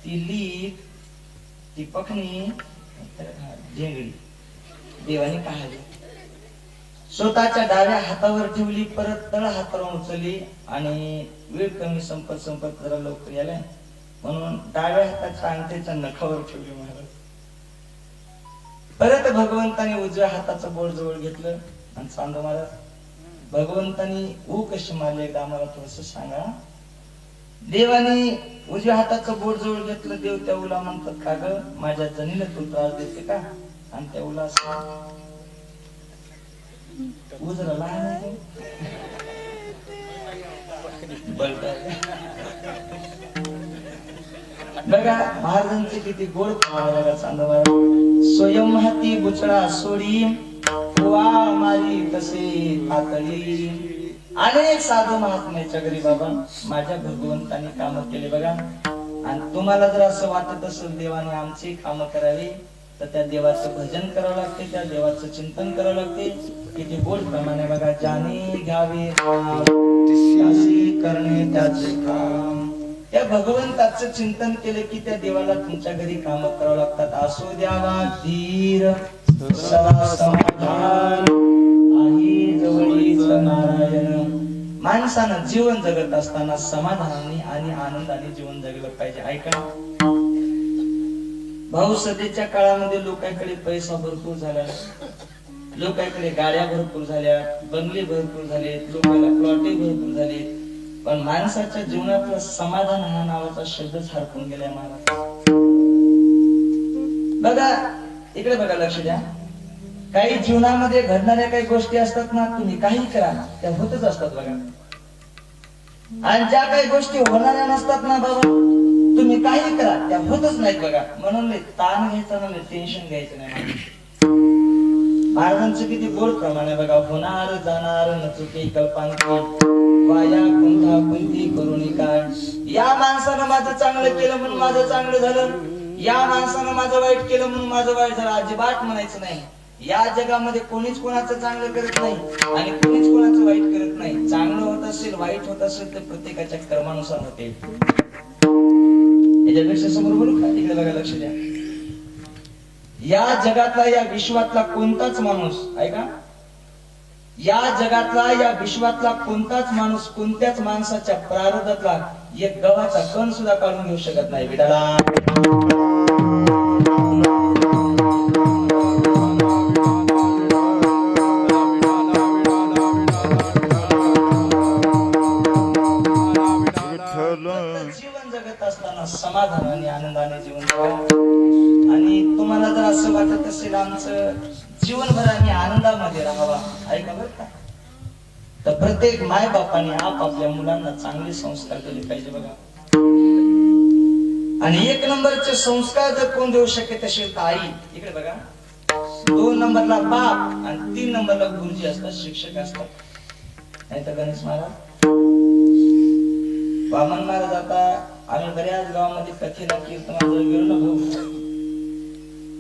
ती लीट, ती पखणी, ढेंगळी देवाने काढली. स्वतःच्या डाव्या हातावर ठेवली, परत तळ हातावर उचलली. आणि वेळ कमी संपत जरा लवकर यायला म्हणून डाव्या हाताच्या अंगठ्याच्या नखावर ठेवली महाराज. परत भगवंताने उजव्या हाताचं बोट जवळ घेतलं आणि सांगतो महाराज, भगवंतानी ऊ कशी मारली एकदा आम्हाला थोडस सांगा. देवाने उजव्या हाताचं बोट जवळ घेतलं. देव त्या उला म्हणतात, का ग माझ्या जनीला तू त्रास देते का? आणि त्या उल्हास उजरा लहान आहे ते. बलटाय. बघा महाराजांचे किती गोड प्रमाण बघा चांदवा. स्वयं हाती बुचडा सोडी वा मारी तसे तातडी. अनेक साधू महात्म्याच्या घरी बाबा माझ्या भगवंतांनी काम केले बघा. आणि तुम्हाला जर असं वाटत असेल देवाने आमची काम करावी तर त्या देवाचं भजन करावं लागते, त्या देवाचं चिंतन करावं लागते. किती गोड प्रमाणे बघा. जाणे घ्यावे अशी करणे त्याचे काम. त्या भगवंताचं चिंतन केलं की त्या देवाला तुमच्या घरी काम करावं लागतात. असो द्यावा धीर सदा समाधान आहे जवळीच नारायण. माणसानं जीवन जगत असताना समाधानाने आणि आनंदाने जीवन जगलं पाहिजे. ऐका भाऊ, सध्याच्या काळामध्ये लोकांकडे पैसा भरपूर झाला, लोकांकडे गाड्या भरपूर झाल्या, बंगले भरपूर झाले, लोकांना प्लॉटे भरपूर झाले, पण माणसाच्या जीवनातला समाधान हा नावाचा शब्दच हरपून गेलाय महाराज. बघा इकडे बघा, लक्ष द्या. काही जीवनामध्ये घडणाऱ्या काही गोष्टी असतात ना, तुम्ही काही करा त्या होतच असतात बघा. आणि ज्या काही गोष्टी होणाऱ्या नसतात ना बाबा, तुम्ही काही करा त्या होतच नाहीत बघा. म्हणून ताण घ्यायचा नाही, टेन्शन घ्यायचं नाही. महाराजांचं किती गोड प्रमाणे बघा. होणार जाणार न चुके कल्पांती वाया कुंठा कुंती करुणी काय. या माणसानं माझं चांगलं केलं म्हणून माझं चांगलं झालं, या माणसानं माझं वाईट केलं म्हणून माझं वाईट झालं, अजिबात म्हणायचं नाही. या जगामध्ये कोणीच कोणाचं चांगलं करत नाही आणि कोणीच कोणाचं वाईट करत नाही. चांगलं होत असेल वाईट होत असेल तर प्रत्येकाच्या कर्मानुसार होते. याच्यापेक्षा समोर बोलू का? इकडे बघा, लक्ष द्या. या जगातला या विश्वातला कोणताच माणूस, ऐका, या जगातला या विश्वातला कोणताच माणूस कोणत्याच माणसाच्या प्रारब्धातला एक गव्हाचा कण सुद्धा काढून घेऊ शकत नाही. विडाला जीवन जगत असताना समाधान आणि आनंदाने जीवन जगा. आणि तुम्हाला जर असं वाटत असेल आमचं जीवनभर आम्ही आनंदामध्ये राहावा, ऐका बरं का, तर प्रत्येक माय बापाने आपापल्या मुलांना चांगले संस्कार दिले पाहिजे बघा. आणि एक नंबरचे संस्कार जर कोण देऊ शकेल असेल तर आई. इकडे बघा, 2 नंबरला बाप आणि 3 नंबरला गुरुजी असतात, शिक्षक असतात. नाही तर गणेश महाराज, वामन महाराज. आता आम्ही बऱ्याच गावामध्ये कथेला कीर्तनाला गेलो ना भाऊ,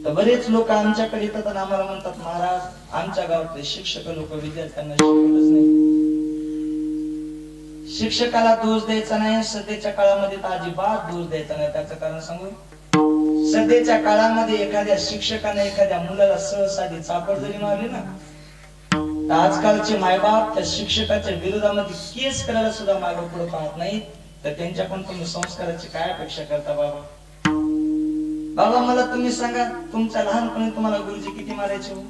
तर बरेच लोक आमच्याकडे येतात आणि आम्हाला म्हणतात महाराज आमच्या गावातले शिक्षक लोक विद्यार्थ्यांना शिकवतच नाही. शिक्षकाला दोष द्यायचा नाही, सध्याच्या काळामध्ये तर अजिबात दोष द्यायचा नाही. त्याचं कारण सांगू, सध्याच्या काळामध्ये एखाद्या शिक्षकाने एखाद्या मुलाला सहसाधी चापड जरी मारली ना, तर आजकालचे मायबाप त्या शिक्षकाच्या विरोधामध्ये केस करायला सुद्धा मागे पुढे पाहत नाही. तर त्यांच्याकडून तुम्ही संस्काराची काय अपेक्षा करता बाबा? बाबा मला तुम्ही सांगा, तुमच्या लहानपणी तुम्हाला गुरुजी किती मारायचे हो?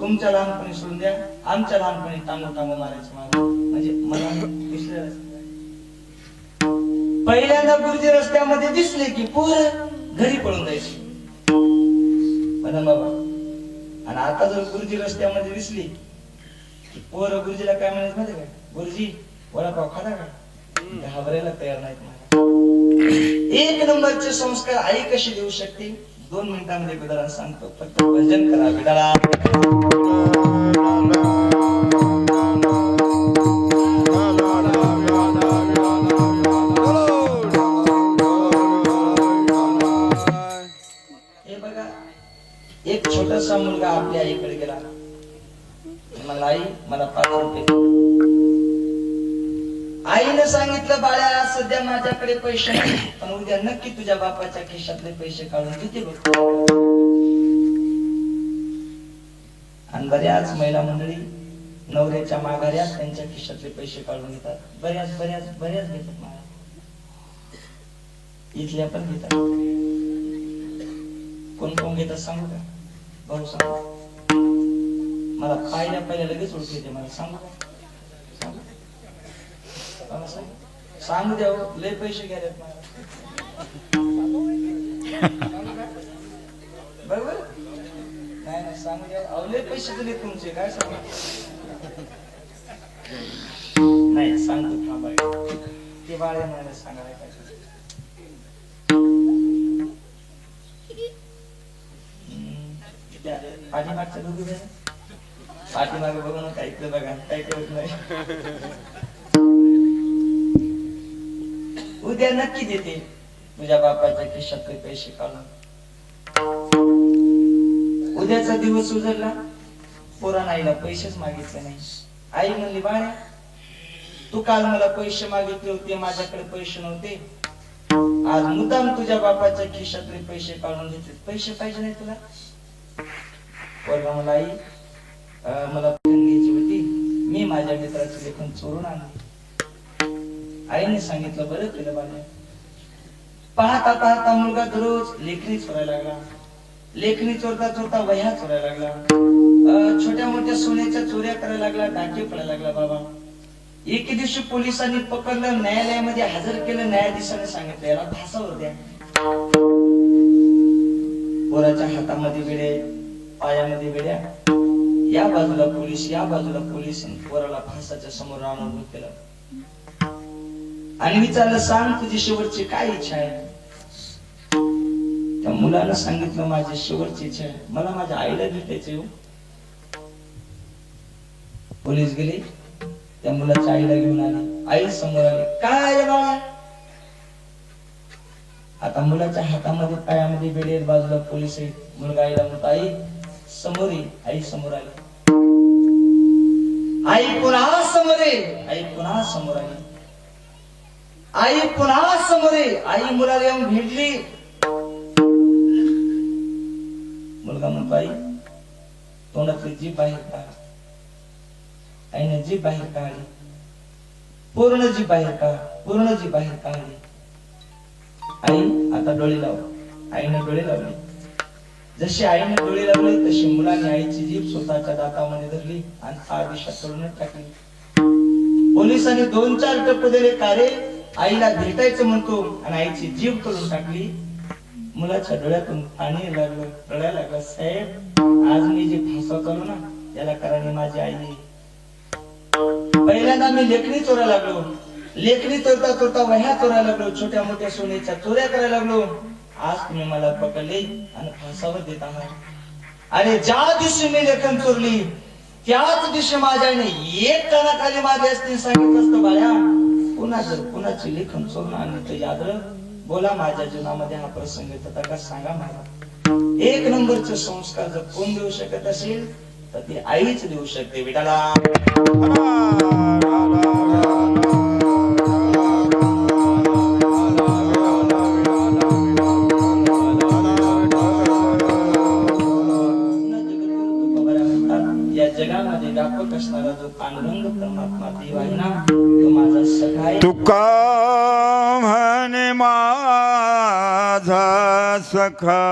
तुमच्या लहानपणी सोडून द्या, आमच्या लहानपणी टांगू टांगू मारायचे मला. म्हणजे मला पहिल्यांदा गुरुजी रस्त्यामध्ये दिसले की पोरं घरी पळून जायची बाबा. आणि आता जर गुरुजी रस्त्यामध्ये दिसली की पोरं गुरुजीला काय म्हणायचं माहिती का? गुरुजी वडापाव खाला का? घाबरायला तयार नाहीत. एक नंबरचे संस्कार आई कशी देऊ शकते? 2 मिनिटांमध्ये उदाहरण सांगतो. फक्त भजन करा विडाला. हे बघा, एक छोटासा मुलगा आपल्या आईकडे गेला, मला आई मला 5 रुपये. आईने सांगितलं बाळा सध्या माझ्याकडे पैसे नाही, पण उद्या नक्की तुझ्या बापाच्या खिशातले पैसे काढून देते बघ. आणि बऱ्याच महिला मंडळी नवऱ्याच्या माघाऱ्यात त्यांच्या खिशातले पैसे काढून घेतात. बऱ्याच बऱ्याच बऱ्याच घेतात मला, इथल्या पण घेतात. कोण कोण घेतात सांगू का? भाऊ सांगू, मला पहिल्या लगेच ओळख येते. मला सांगू का? सांगू द्या, लय पैसे घ्यायला बरोबर. म्हणजे अवले पैसे दिले तुमचे काय सांगू नाही सांगतो थांबा ते बाळे मला सांगायला पाहिजे त्या पाठीमागच्या दोघी बघा पाठीमागे बघू नका इकडे बघा काही कळत नाही उद्या नक्की देते तुझ्या बापाच्या खिशातले पैसे काढून उद्याचा दिवस उजळला पोरान आईला पैसेच मागितले नाही आई म्हणली बाळ्या तू काल मला पैसे मागितले होते माझ्याकडे पैसे नव्हते आज मुद्दाम तुझ्या बापाच्या खिशातले पैसे काढून घेतले पैसे पाहिजे नाही तुला पोरगा मला आई मला पेन घ्यायची होती मी माझ्या मित्राचे लेखन चोरून आणले आईने सांगितलं बरं केलं बाळ्या पाहता पाहता मुलगा दररोज लेखणी चोरायला लागला लेखणी चोरता चोरता वह्या चोरायला लागला छोट्या मोठ्या सोन्याच्या चोऱ्या करायला लागला डाके पडायला लागला बाबा एके दिवशी पोलिसांनी पकडलं न्यायालयामध्ये हजर केलं न्यायाधीशाने सांगितलं याला फासावर द्या पोराच्या हातामध्ये वेड्या पायामध्ये वेड्या या बाजूला पोलीस या बाजूला पोलीस पोराला फासाच्या समोर आणून उभं केलं आणि विचारलं सांग तुझी शेवटची काय इच्छा आहे त्या मुलानं सांगितलं माझी शेवटची इच्छा आहे मला माझ्या आईला भेटायचे हो पोलीस गेले त्या मुलाच्या आईला घेऊन आले आई समोर आली काय रे बाळा आता मुलाच्या हातामध्ये पायामध्ये बेडे बाजूला पोलीस आहेत मुलगा आईला म्हणतो आई समोर ये आई समोर आली आई पुन्हा समोर ये आई पुन्हा समोर आली आई पुन्हा समोर ये आई मुलाला येऊन भेटली मुलगा म्हणतो आई तोंडातली जीभ बाहेर काढ आईने जीभ बाहेर काढली पूर्ण जीभ बाहेर काढ पूर्ण जीभ बाहेर काढली आई आता डोळे लाव आईने डोळे लावले जशी आईने डोळे लावले तशी मुलाने आईची जीभ स्वतःच्या दातामध्ये धरली आणि आड दिशा करून टाकली पोलिसांनी 2-4 टप्पे दिले कारे आईला भेटायचं म्हणतो आणि आईची जीभ करून टाकली मुलाच्या डोळ्यातून पाणी लागलं रडायला लागला साहेब आज मी जे फासा चालू ना त्याला कारण माझी आई पहिल्यांदा मी लेखणी चोरायला लागलो लेखणी चोरता चोरता वह्या चोरायला लागलो छोट्या मोठ्या सोन्याच्या चोऱ्या करायला लागलो आज तुम्ही मला पकडले आणि फासावर देत आहात आणि ज्या दिवशी मी लेखन चोरली त्याच दिवशी माझ्या आईने एक कानाखाली माझ्या असते सांगितलं असतं बाळ्या पुन्हा जर कुणाची लेखन चोरून आणली तर याद बोला माझ्या जीवनामध्ये हा प्रसंग येतो का सांगा मला 1 नंबरचे संस्कार जर कोण देऊ शकत असेल तर ती आईच देऊ शकते विठाला या जगामध्ये व्यापक असणारा जो पांडुरंग परमात्मा देव आहे ना तो माझा सखा आहे तुका म्हणे माझा सखा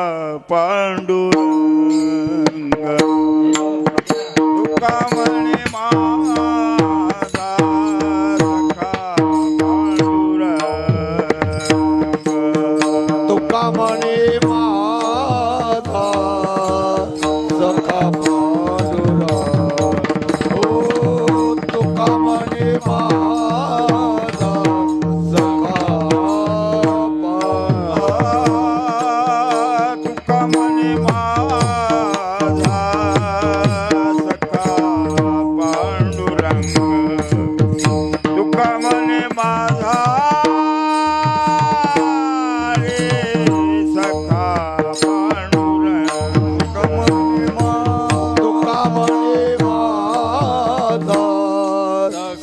पांडुरंग तुका म्हणे माझा सखा पांडुरंग तुका म्हणे माझा सखा पांडुरंग ओ तुका म्हणे माझा सखा तुका म्हणे माझा सखा पांडुरंग तुका म्हणे माझा रे सखा पांडुरंग तुका म्हणे माझा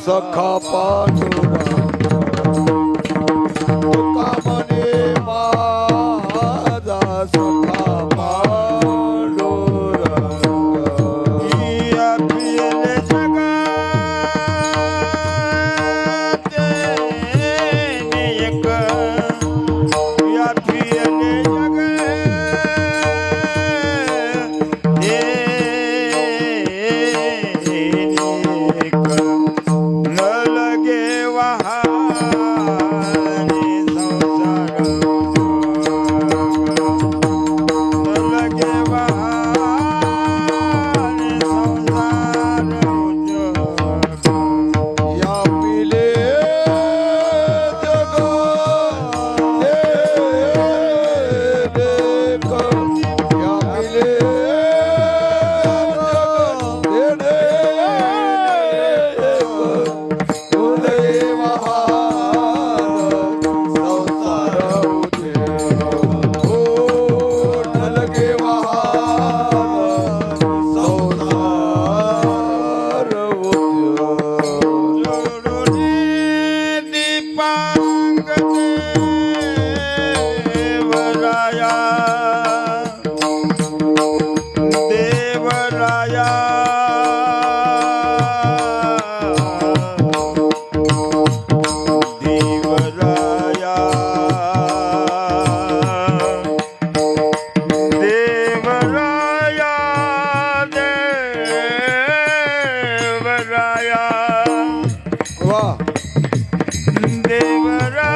सखा पांडुरंग तुका म्हणे माझा सखा पांडुरंग या पियले जगात एक या पियले जगात एक न लगे वहा देवरा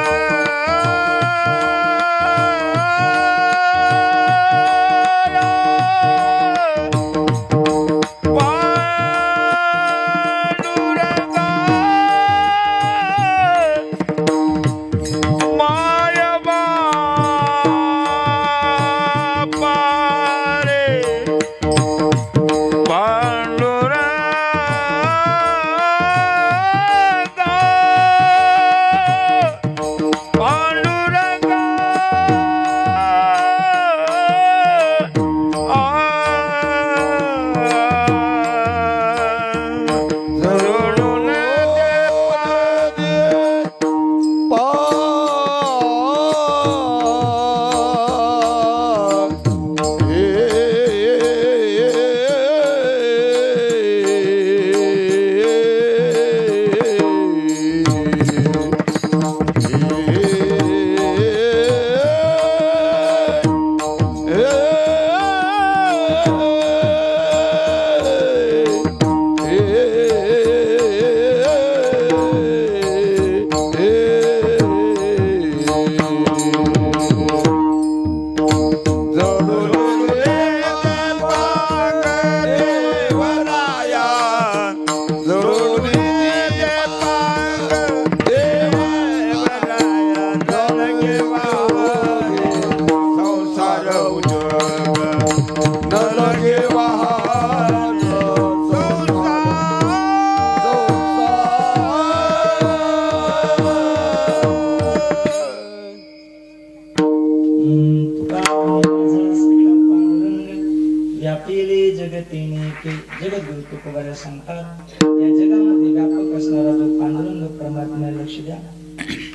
व्यापिले जगतेने के जगद्गुरु तुकोबारा सांगतात या जगामध्ये व्यापक असणारा जो पांडुरंग परमात्म्याला लक्ष द्या.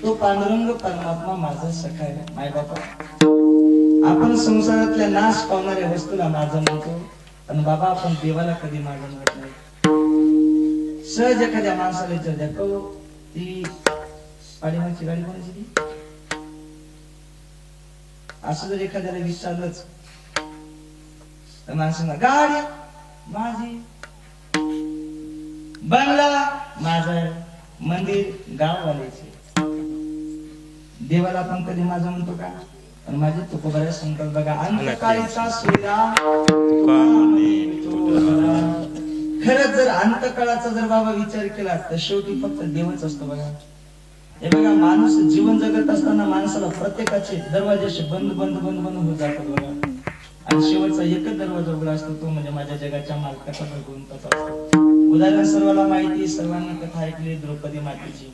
तो पांडुरंग परमात्मा माझा सखा आहे. माय बाबा, आपण संसारातल्या नाश पावणाऱ्या वस्तूला माझं म्हणतो, पण बाबा आपण देवाला कधी माझं म्हणत नाही. सहज एखाद्या माणसाला विचार द्या, ती पाडीमागची गाडी कोणाची ती? असं जर एखाद्याला विचारलंच तर माणसाला गाडी माझी, बंगला माझा, मंदिर गाववाल्याचे. देवाला आपण कधी माझं म्हणतो का? पण माझे तुकोबारा सांगतात बघा, अंतकाळीचा श्रीराम. खरंच जर अंतकाळाचा जर बाबा विचार केला तर शेवटी फक्त देवच असतो बघा. हे बघा, माणूस जीवन जगत असताना माणसाला प्रत्येकाचे दरवाजे असे बंद बंद बंद बंद होत जातात बघा, आणि शेवटचा एकच दरवाजा उघडा असतो, तो म्हणजे माझ्या जगाच्या मालकाचा भगवंताचा असतो. उदाहरण सर्वांना माहिती, सर्वांनी कथा ऐकली द्रौपदी मातेची.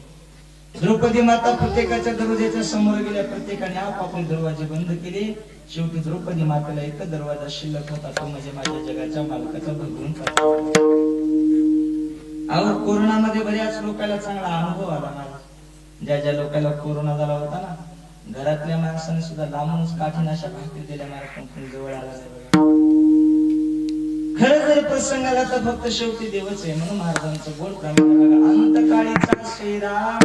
द्रौपदी माता प्रत्येकाच्या दरवाजाच्या समोर गेल्या, प्रत्येकाने आपापले दरवाजे बंद केले. शेवटी द्रौपदी मातेला एकच दरवाजा शिल्लक होता, तो म्हणजे माझ्या जगाच्या मालकाचा भगवंताचा. अहो, कोरोनामध्ये बऱ्याच लोकांना चांगला अनुभव आला मला. ज्या ज्या लोकांना कोरोना झाला होता ना, घरातल्या माणसाने सुद्धा लांबूनच काठीनाशा भाकरी दिल्या, मला कोणी जवळ आला नाही. खरं जर प्रसंग आला तर फक्त शेवटी देवच आहे. म्हणून महाराजांचं गोड प्रमाण बघा, अंतकाळीचा श्रीराम.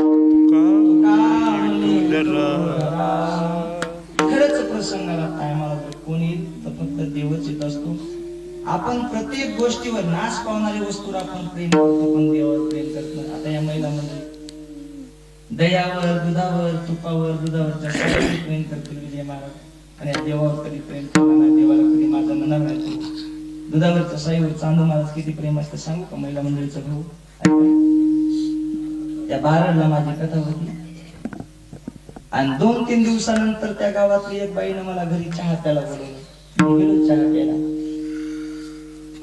खरंच प्रसंग आला टायमाला जर कोणी तर फक्त देवच येत असतो. आपण प्रत्येक गोष्टीवर नाश पावणारी वस्तूवर आपण प्रेम करतो, पण देवावर प्रेम करत नाही. आता या महिलांमध्ये दयावर, दुधावर, तुपावर, दुधावरच्या सगळ्यावर प्रेम करतील विजय महाराज, आणि देवावर कधी प्रेम करणार नाही. देवाला कधी माझं म्हणणार नाही. दुधावरच्या साईवर चांदू महाराज किती प्रेम असतं सांगू का? महिला मंडळीचा भाऊ. त्या बारडला माझी कथा होती, आणि 2-3 दिवसानंतर त्या गावातली एक बाईनं मला घरी चहा प्यायला बोलवलं. मी गेलो चहा प्यायला,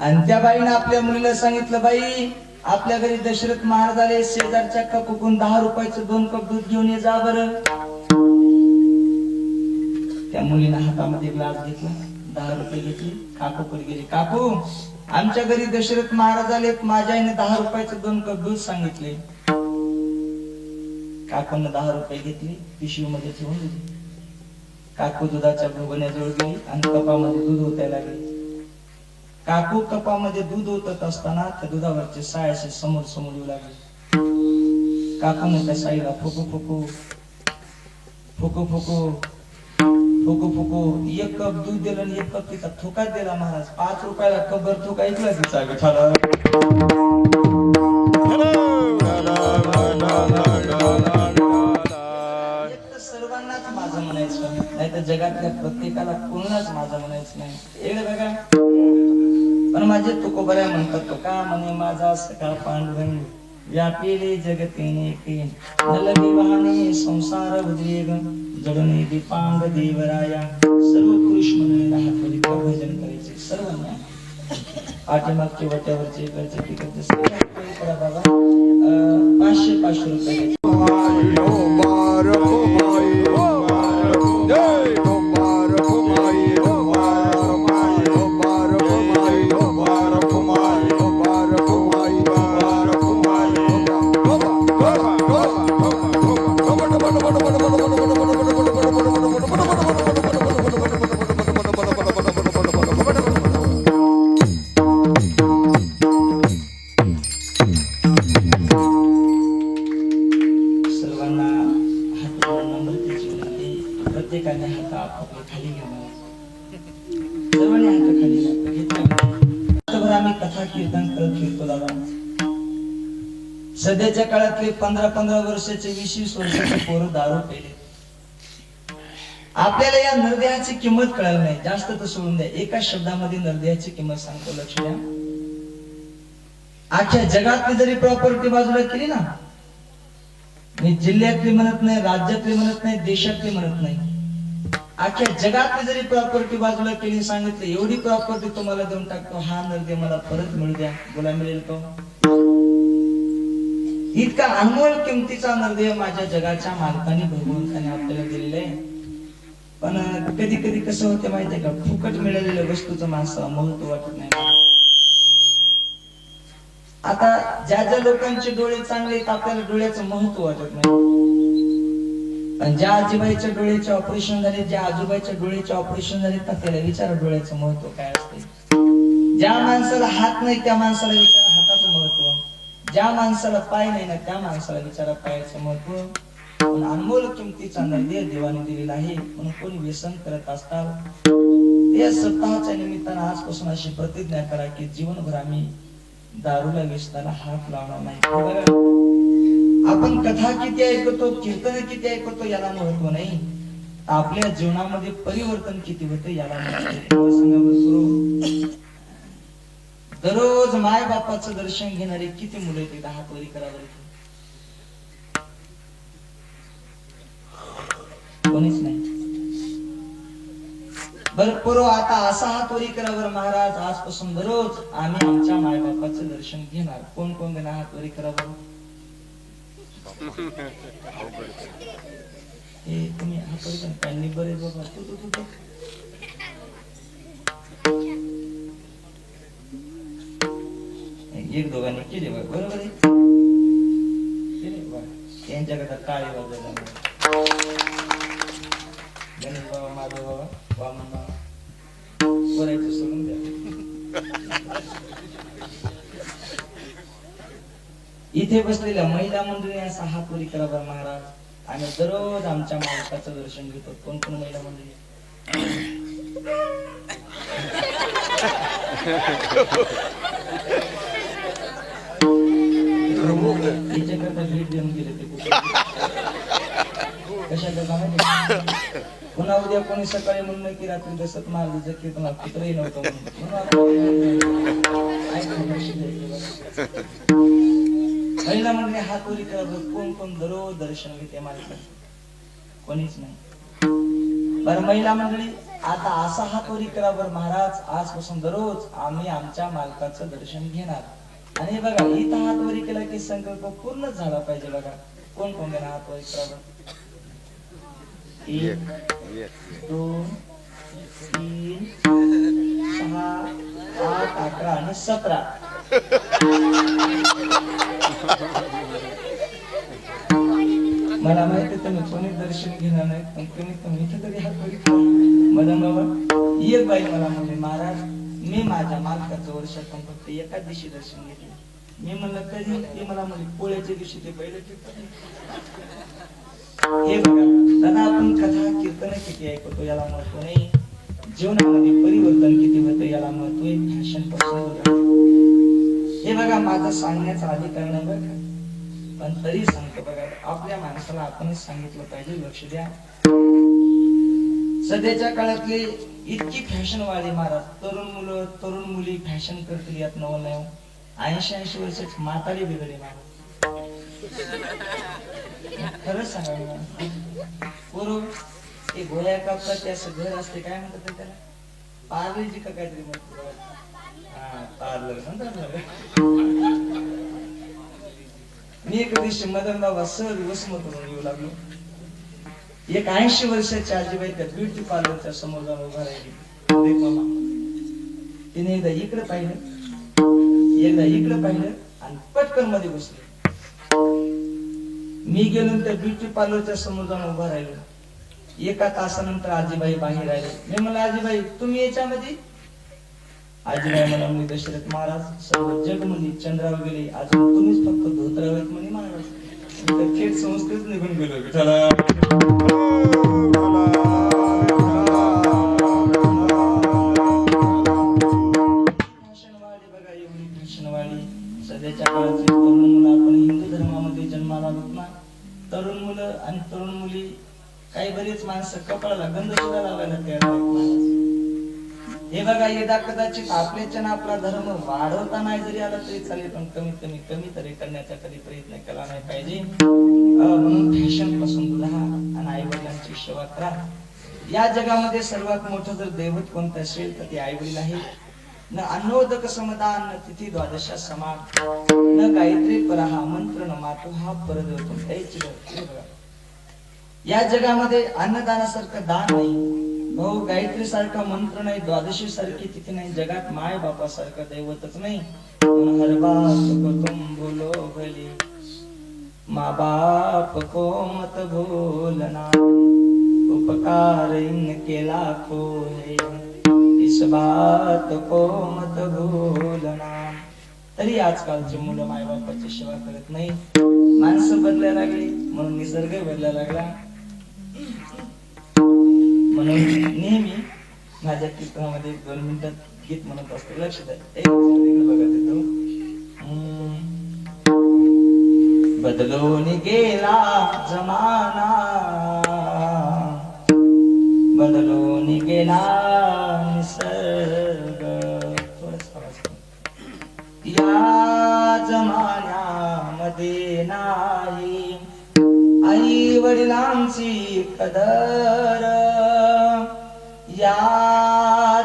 आणि त्या बाईनं आपल्या मुलीला सांगितलं, बाई आपल्या घरी दशरथ महाराज आले, शेजारच्या कपूकून 10 रुपयाचं 2 कप दूध घेऊन ये जा बरं. त्या मुलीनं हातामध्ये ग्लास घेतला, 10 रुपये घेतले, काकूकडे गेले. काकू, आमच्या घरी दशरथ महाराज आलेत, माझ्या आईने 10 रुपयाचं 2 कप दूध सांगितले. काकून 10 रुपये घेतले, पिशवीमध्ये ठेवून दिली. काकू दुधाच्या भोगण्याजवळ गेली आणि कपामध्ये दूध ओतायला लागली. काकू कपामध्ये दूध ओतत असताना त्या दुधावरचे साय असे समोर समोर येऊ लागले. काकूने त्या साईला फुकू फुकू फुकू फुकू फुकू फुकू 1 कप दूध दिलं आणि 1 कप तिचा थोकाच दिला. महाराज 5 रुपयाला कपभर थोका ऐकला तिचा विठाला. जगातल्या प्रत्येकाला कोणालाच माझं म्हणायचं नाही. इकडे बघा, पण माझे तुकोबऱ्या म्हणतात तो का म्हणे माझा सखा पांडुरंग व्यापिले जगतीने के नलगी वाहने संसार उद्वेग जडणे दीपांग देवराया सर्व पुरुष मंडळीला हातवरी भजन करायचे सर्वांना. पाठीमागचे वट्यावरचे इकडचे तिकडचे सगळे करा बाबा. 500 रुपये प्रत्येकाने हात आपल्या खाली घ्यावा. सर्वांनी हात खाली घेतला. आम्ही कथा कीर्तन करत फिरतो दादा. सध्याच्या काळातले 15 वर्षाचे 20 वर्षाचे पोरं दारू पेले. आपल्याला या नरदेहाची किंमत कळाली नाही. जास्त तर सोडून द्या, एका शब्दामध्ये नरदेहाची किंमत सांगतो, लक्ष द्या. अख्ख्या जगातली जरी प्रॉपर्टी बाजूला केली ना, मी जिल्ह्यातली म्हणत नाही, राज्यातली म्हणत नाही, देशातली म्हणत नाही, अख्ख्या जगातली जरी प्रॉपर्टी बाजूला केली, सांगितलं एवढी प्रॉपर्टी तुम्हाला देऊन टाकतो, हा नरदे मला परत मिळू द्या, बोला मिळेल तो? इतका अनमोल किमतीचा नरदेह माझ्या जगाच्या मालकाने भगवंताने आपल्याला दिलेला आहे. पण कधी कधी कसं होतं माहितीये का, फुकट मिळालेल्या वस्तूचं माणसाला महत्व वाटत नाही. आता ज्या ज्या लोकांचे डोळे चांगले आहेत आपल्याला डोळ्याचं महत्व वाटत नाही. पण ज्या आजीबाईच्या डोळ्याचे ऑपरेशन झाले, ज्या आजोबाईच्या डोळ्याचे ऑपरेशन झाले, त्याला विचारा डोळ्याचं महत्व काय असते. ज्या माणसाला हात नाही त्या माणसाला विचारा हाताचं महत्व, ज्या माणसाला पाय नाही ना त्या माणसाला विचारा पायाचं महत्व. पण अनमोल किमतीचा नरदेह देवाने दिलेला आहे. म्हणून कोणी व्यसन करत असतात ते सप्ताहाच्या निमित्तानं आजपासून अशी प्रतिज्ञा करा की जीवनभर आम्ही दारूला व्यसनाला हात लावणार नाही. आपण कथा किती ऐकतो, कीर्तन किती ऐकतो याला महत्व नाही, आपल्या जीवनामध्ये परिवर्तन किती होतं याला महत्व. दररोज माय बापाचं दर्शन घेणारे किती मुलं येते, हात वरी करावं कोणीच नाही. भरपूर आता असा हात वरी करावर महाराज, आजपासून दररोज आम्ही आमच्या माय बापाचं दर्शन घेणार. कोण कोण घेणार हात वरी करावर? हे तुम्ही हात वरी करा, त्यांनी बरेच बाबा तू एक दोघांनी केले बरोबर आहे, केले बा. त्यांच्याकडे टाळी वाजवला. गणेश बाबा, माधव बाबा, वामन बाबा, बोलायचं सोडून द्या. इथे बसलेल्या महिला मंडळी असा हात वरी करा बरं महाराज. आम्ही दररोज आमच्या मालकाचं दर्शन घेतो. कोण कोण महिला मंडळी? याच्याकरता भेट देऊन गेले ते कशाकरता माहिती? पुन्हा उद्या कोणी सकाळी म्हणून की रात्री दसत मारली जर तुम्हाला कुत्रही नव्हतं महिला म्हणजे हात वरी करत. कोण कोण दररोज दर्शन घेते मालकाचं? कोणीच नाही. बरं महिला मंडळी आता असा हात वरी करा बरं महाराज, आजपासून दररोज आम्ही आमच्या मालकाचं दर्शन घेणार. आणि बघा इथं हात वरी केला की संकल्प पूर्ण झाला पाहिजे. बघा कोण कोण घेणार हात वरी करा बरं? 1 2 3 6 8 11 आणि 17. मला माहिती तुम्ही कोणी दर्शन घेणार नाही, पण तुम्ही इथे तरी हात वरी करा. मदन बाबा एक बाई मला म्हणले महाराज मी माझ्या मालकाचं वर्षातून फक्त एकाच दिवशी दर्शन घेतले. मी म्हणलं कधी? ते मला म्हणले पोळ्याच्या दिवशी ते पहिले हे बघा दादा, आपण कथा कीर्तन किती ऐकतो याला महत्व नाही, जीवनामध्ये परिवर्तन किती होतं याला महत्व आहे. भाषण पासून हे बघा माझा सांगण्याचा अधिकार नाही बरं का, पण तरी सांगतो बघा आपल्या माणसाला आपणच सांगितलं पाहिजे. लक्ष द्या. सध्याच्या काळातले इतकी फॅशनवाली महाराज, तरुण मुलं तरुण मुली फॅशन करतील यात नवल नाही. 80 वर्षाची म्हातारी बिघडे महाराज. खरंच सांगा मला बरोबर. ते गोळ्या कापतात ते असं घर असते, काय म्हणतात ते त्याला, पार्लेजी का काहीतरी म्हणतो. हा पार्लर म्हणतात. मी एक दिवशी मदन बाबा सहज वसमतून येऊ लागलो. एक 80 वर्षाची आजीबाई त्या ब्युटी पार्लरच्या समोर जाऊन उभा राहिली. मामा तिने एकदा इकडे पाहिलं, एकदा इकडे पाहिलं आणि पटकन मध्ये बसले. मी गेलो त्या ब्युटी पार्लरच्या समोर जाऊन उभा राहिलो. एका तासानंतर आजीबाई बाहेर आले. मी म्हणलं आजीबाई तुम्ही याच्यामध्ये? आजीबाई मला मी दशरथ महाराज सर्व जग म्हणे चंद्रावर गेले, अजून तुम्हीच फक्त धोत्रावेत म्हणे महाराज. तर थेट संस्थेच निघून गेलो. विठाला सध्याच्या काळातली तरुण मुलं, आपण हिंदू धर्मामध्ये जन्माला आलोत ना, तरुण मुलं आणि तरुण मुली, काही बरीच माणसं कपाळाला गंध सुद्धा लावायला तयार आहेत. हे बघा यदा कदाचित आपल्याच्या आपला धर्म वाढवता नाही जरी आला तरी चालेल, पण कमी तरी करण्याचा कधी प्रयत्न केला नाही पाहिजे. म्हणून फॅशन पासून दूर राहा आणि आई वडिलांची सेवा करा. या जगामध्ये सर्वात मोठं जर दैवत कोणतं असेल तर ते आई वडील आहे. न अन्नोदक समदान न तिथी द्वादशा समान न गायत्री परहा मंत्र न मातु हा परदेव. या जगामध्ये अन्नदानासारखं दान नाही, भाऊ गायत्री सारखा मंत्र नाही, द्वादशी सारखी तिथी नाही, जगात माय बापासारखं दैवतच नाही. हर बात को तुम बोलो भले, माँ बाप को मत भूलना, उपकार इनके लाखों है, इस बात को मत भूलना. तरी आजकालची मुलं माय बापाची सेवा करत नाही. माणसं बदलायला लागली म्हणून निसर्ग बदलायला लागला. म्हणून नेहमी माझ्या कीर्तनामध्ये 2 मिनिटात गीत म्हणत असते. लक्ष द्या. बघा तिथं बदलून गेला जमाना, बदलून गेला निसर्ग. या जमान्यामध्ये नाही आई वडिलांची कदर, या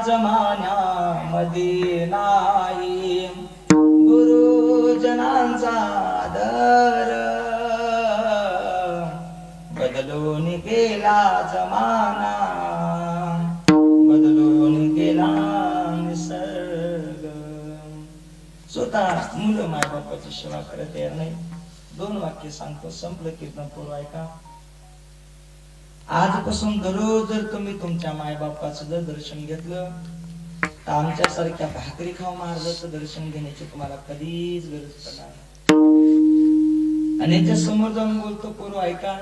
जमान्यामध्ये नाही गुरुजनांचा आदर. बदलून गेला जमाना, बदलून गेला निसर्ग. स्वतः मुलं माय बापाची सेवा करत तयार नाही. 2 वाक्य सांगतो, संपलं कीर्तन. पूर्व ऐका. आजपासून दररोज जर तुम्ही तुमच्या माय बापाचं जर दर्शन घेतलं तर आमच्यासारख्या भाकरी खाऊ महाराजाचं दर्शन घेण्याची तुम्हाला कधीच गरज पडणार नाही. आणि याच्या समोर जाऊन बोलतो, पूर्व ऐका.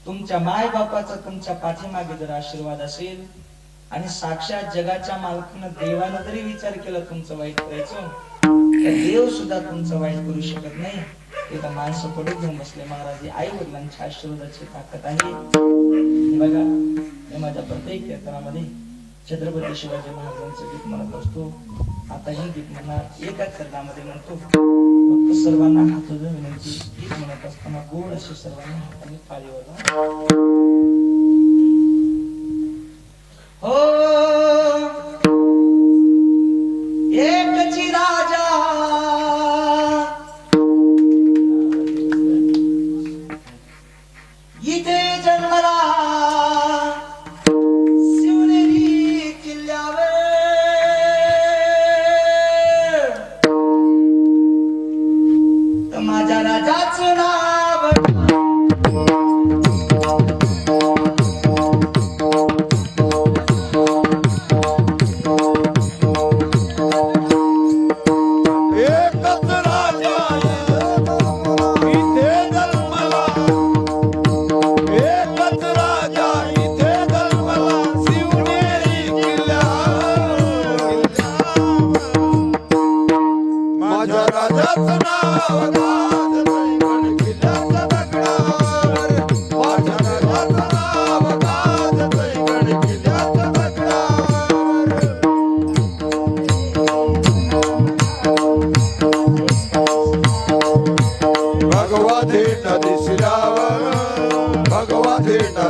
तुमच्या माय बापाचा तुमच्या पाठीमागे जर आशीर्वाद असेल आणि साक्षात जगाच्या मालकानं देवानं जरी विचार केला तुमचं वाईट करायचं, तर देव सुद्धा तुमचं वाईट करू शकत नाही. तिथं माणसं पडू घेऊन बसले महाराज. आई वडिलांच्या आशीर्वादाची ताकद आहे. बघा मी माझ्या प्रत्येक कीर्तनामध्ये छत्रपती शिवाजी महाराजांचं गीत म्हणत असतो. आता हे गीत म्हणणार एकाच चरणामध्ये म्हणतो. फक्त सर्वांना हात जोडून विनंती, गीत म्हणत असताना गोड अशी सर्वांना हाताने पाळीवर हो. एकची राजा इथे जन्मला शिवनेरी किल्ल्यावर. तर माझ्या राजाचं नाव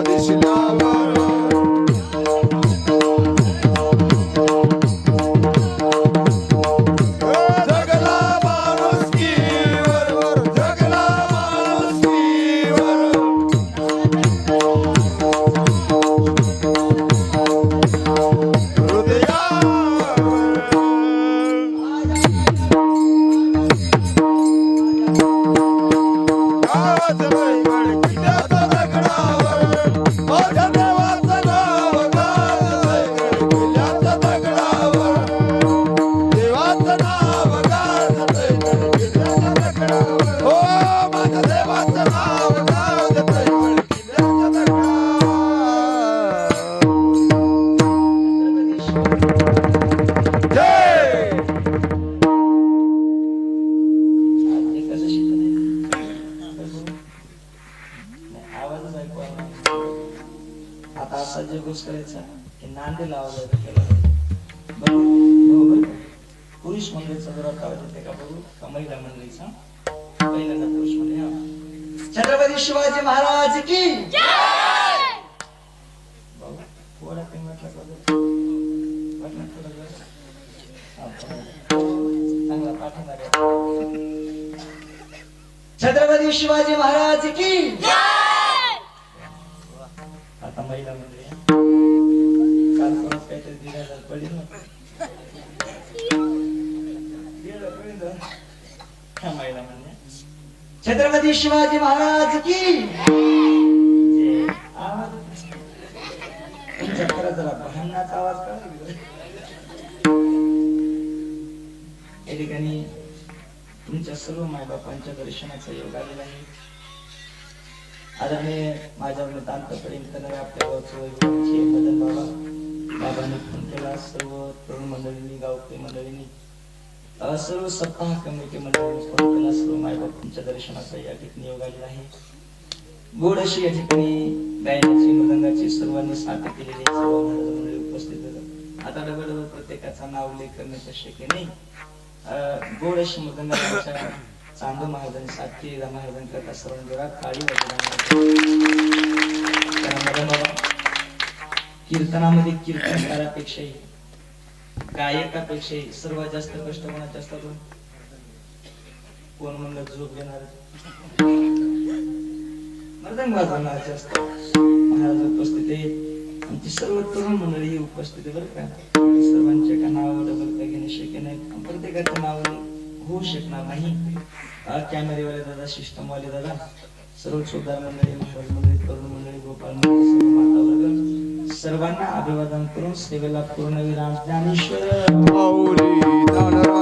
दिसल्यावर जगला माणुसकीवर जगला माणुसकीवर हे कसं शिकत आवाजच ऐकू आला नाही. आता असा जे गोष्ट करायचा की नांदे लावलं त्याला बरोबर. पुरुष मंडळीचा जोरात आवाज येते का बघू का महिला मंडळीचा? पहिल्यांदा पुरुष मंडळी. हा. छत्रपती शिवाजी महाराज की भाऊ, थोडा कमी वाटला का बघ? वाटला थोडा जरा? हा, चांगला पाठिंबा द्या. छत्रपती शिवाजी महाराज की आता महिला मंडळी. काल कोणाच काहीतरी दिरायला पडली ना महिला म्हणजे छत्रपती शिवाजी महाराज की आवाज तुमच्या खरं जरा भांडणाचा आवाज का या ठिकाणी तुमच्या सर्व मायबापांच्या दर्शनाचा योग आलेला आहे. आदरणीय माझ्या नितांतपर्यंत आपल्या गावचे मदन बाबा बाबांनी फोन केला. सर्व तरुण मंडळींनी गावकरी मंडळींनी सर्व सप्ताह कमिटी मंडळींनी फोन केला. सर्व मायबाप तुमच्या दर्शनाचा या ठिकाणी योग आलेला आहे. गोड अशी या ठिकाणी गायनाची मृदंगाची सर्वांनी साथ केलेली सर्व मंडळी उपस्थित होते. आता डबल प्रत्येकाचा नाव उल्लेख करण्याचं शक्य नाही. गोड अशी मृदंगाच्या चांदू महाराजांनी साथ केली. महाराजां करता सर्व जोरात काळी मदन बाबा कीर्तनामध्ये कीर्तनकारापेक्षाही गायकापेक्षाही सर्वात जास्त कष्ट कोणाचे असतात? कोण म्हणलं झोप घेणार मृदंग वाजवणारे असतात. महाराज उपस्थित आहेत. आमची सर्व तरुण मंडळी उपस्थित आहे. बरं का सर्वांचे का नाव डबल काय घेणे शक्य नाही. प्रत्येकाचं नाव होऊ शकणार नाही. कॅमेरेवाले दादा, सिस्टमवाले दादा, सर्व छोदार मंडळी, महाराज मंडळी, तरुण मंडळी, गोपाल मंडळी, सर्व माता वर्ग सर्वांना अभिवादन करून सेवेला पूर्ण विराम. ज्ञानेश्वर माऊली दानरा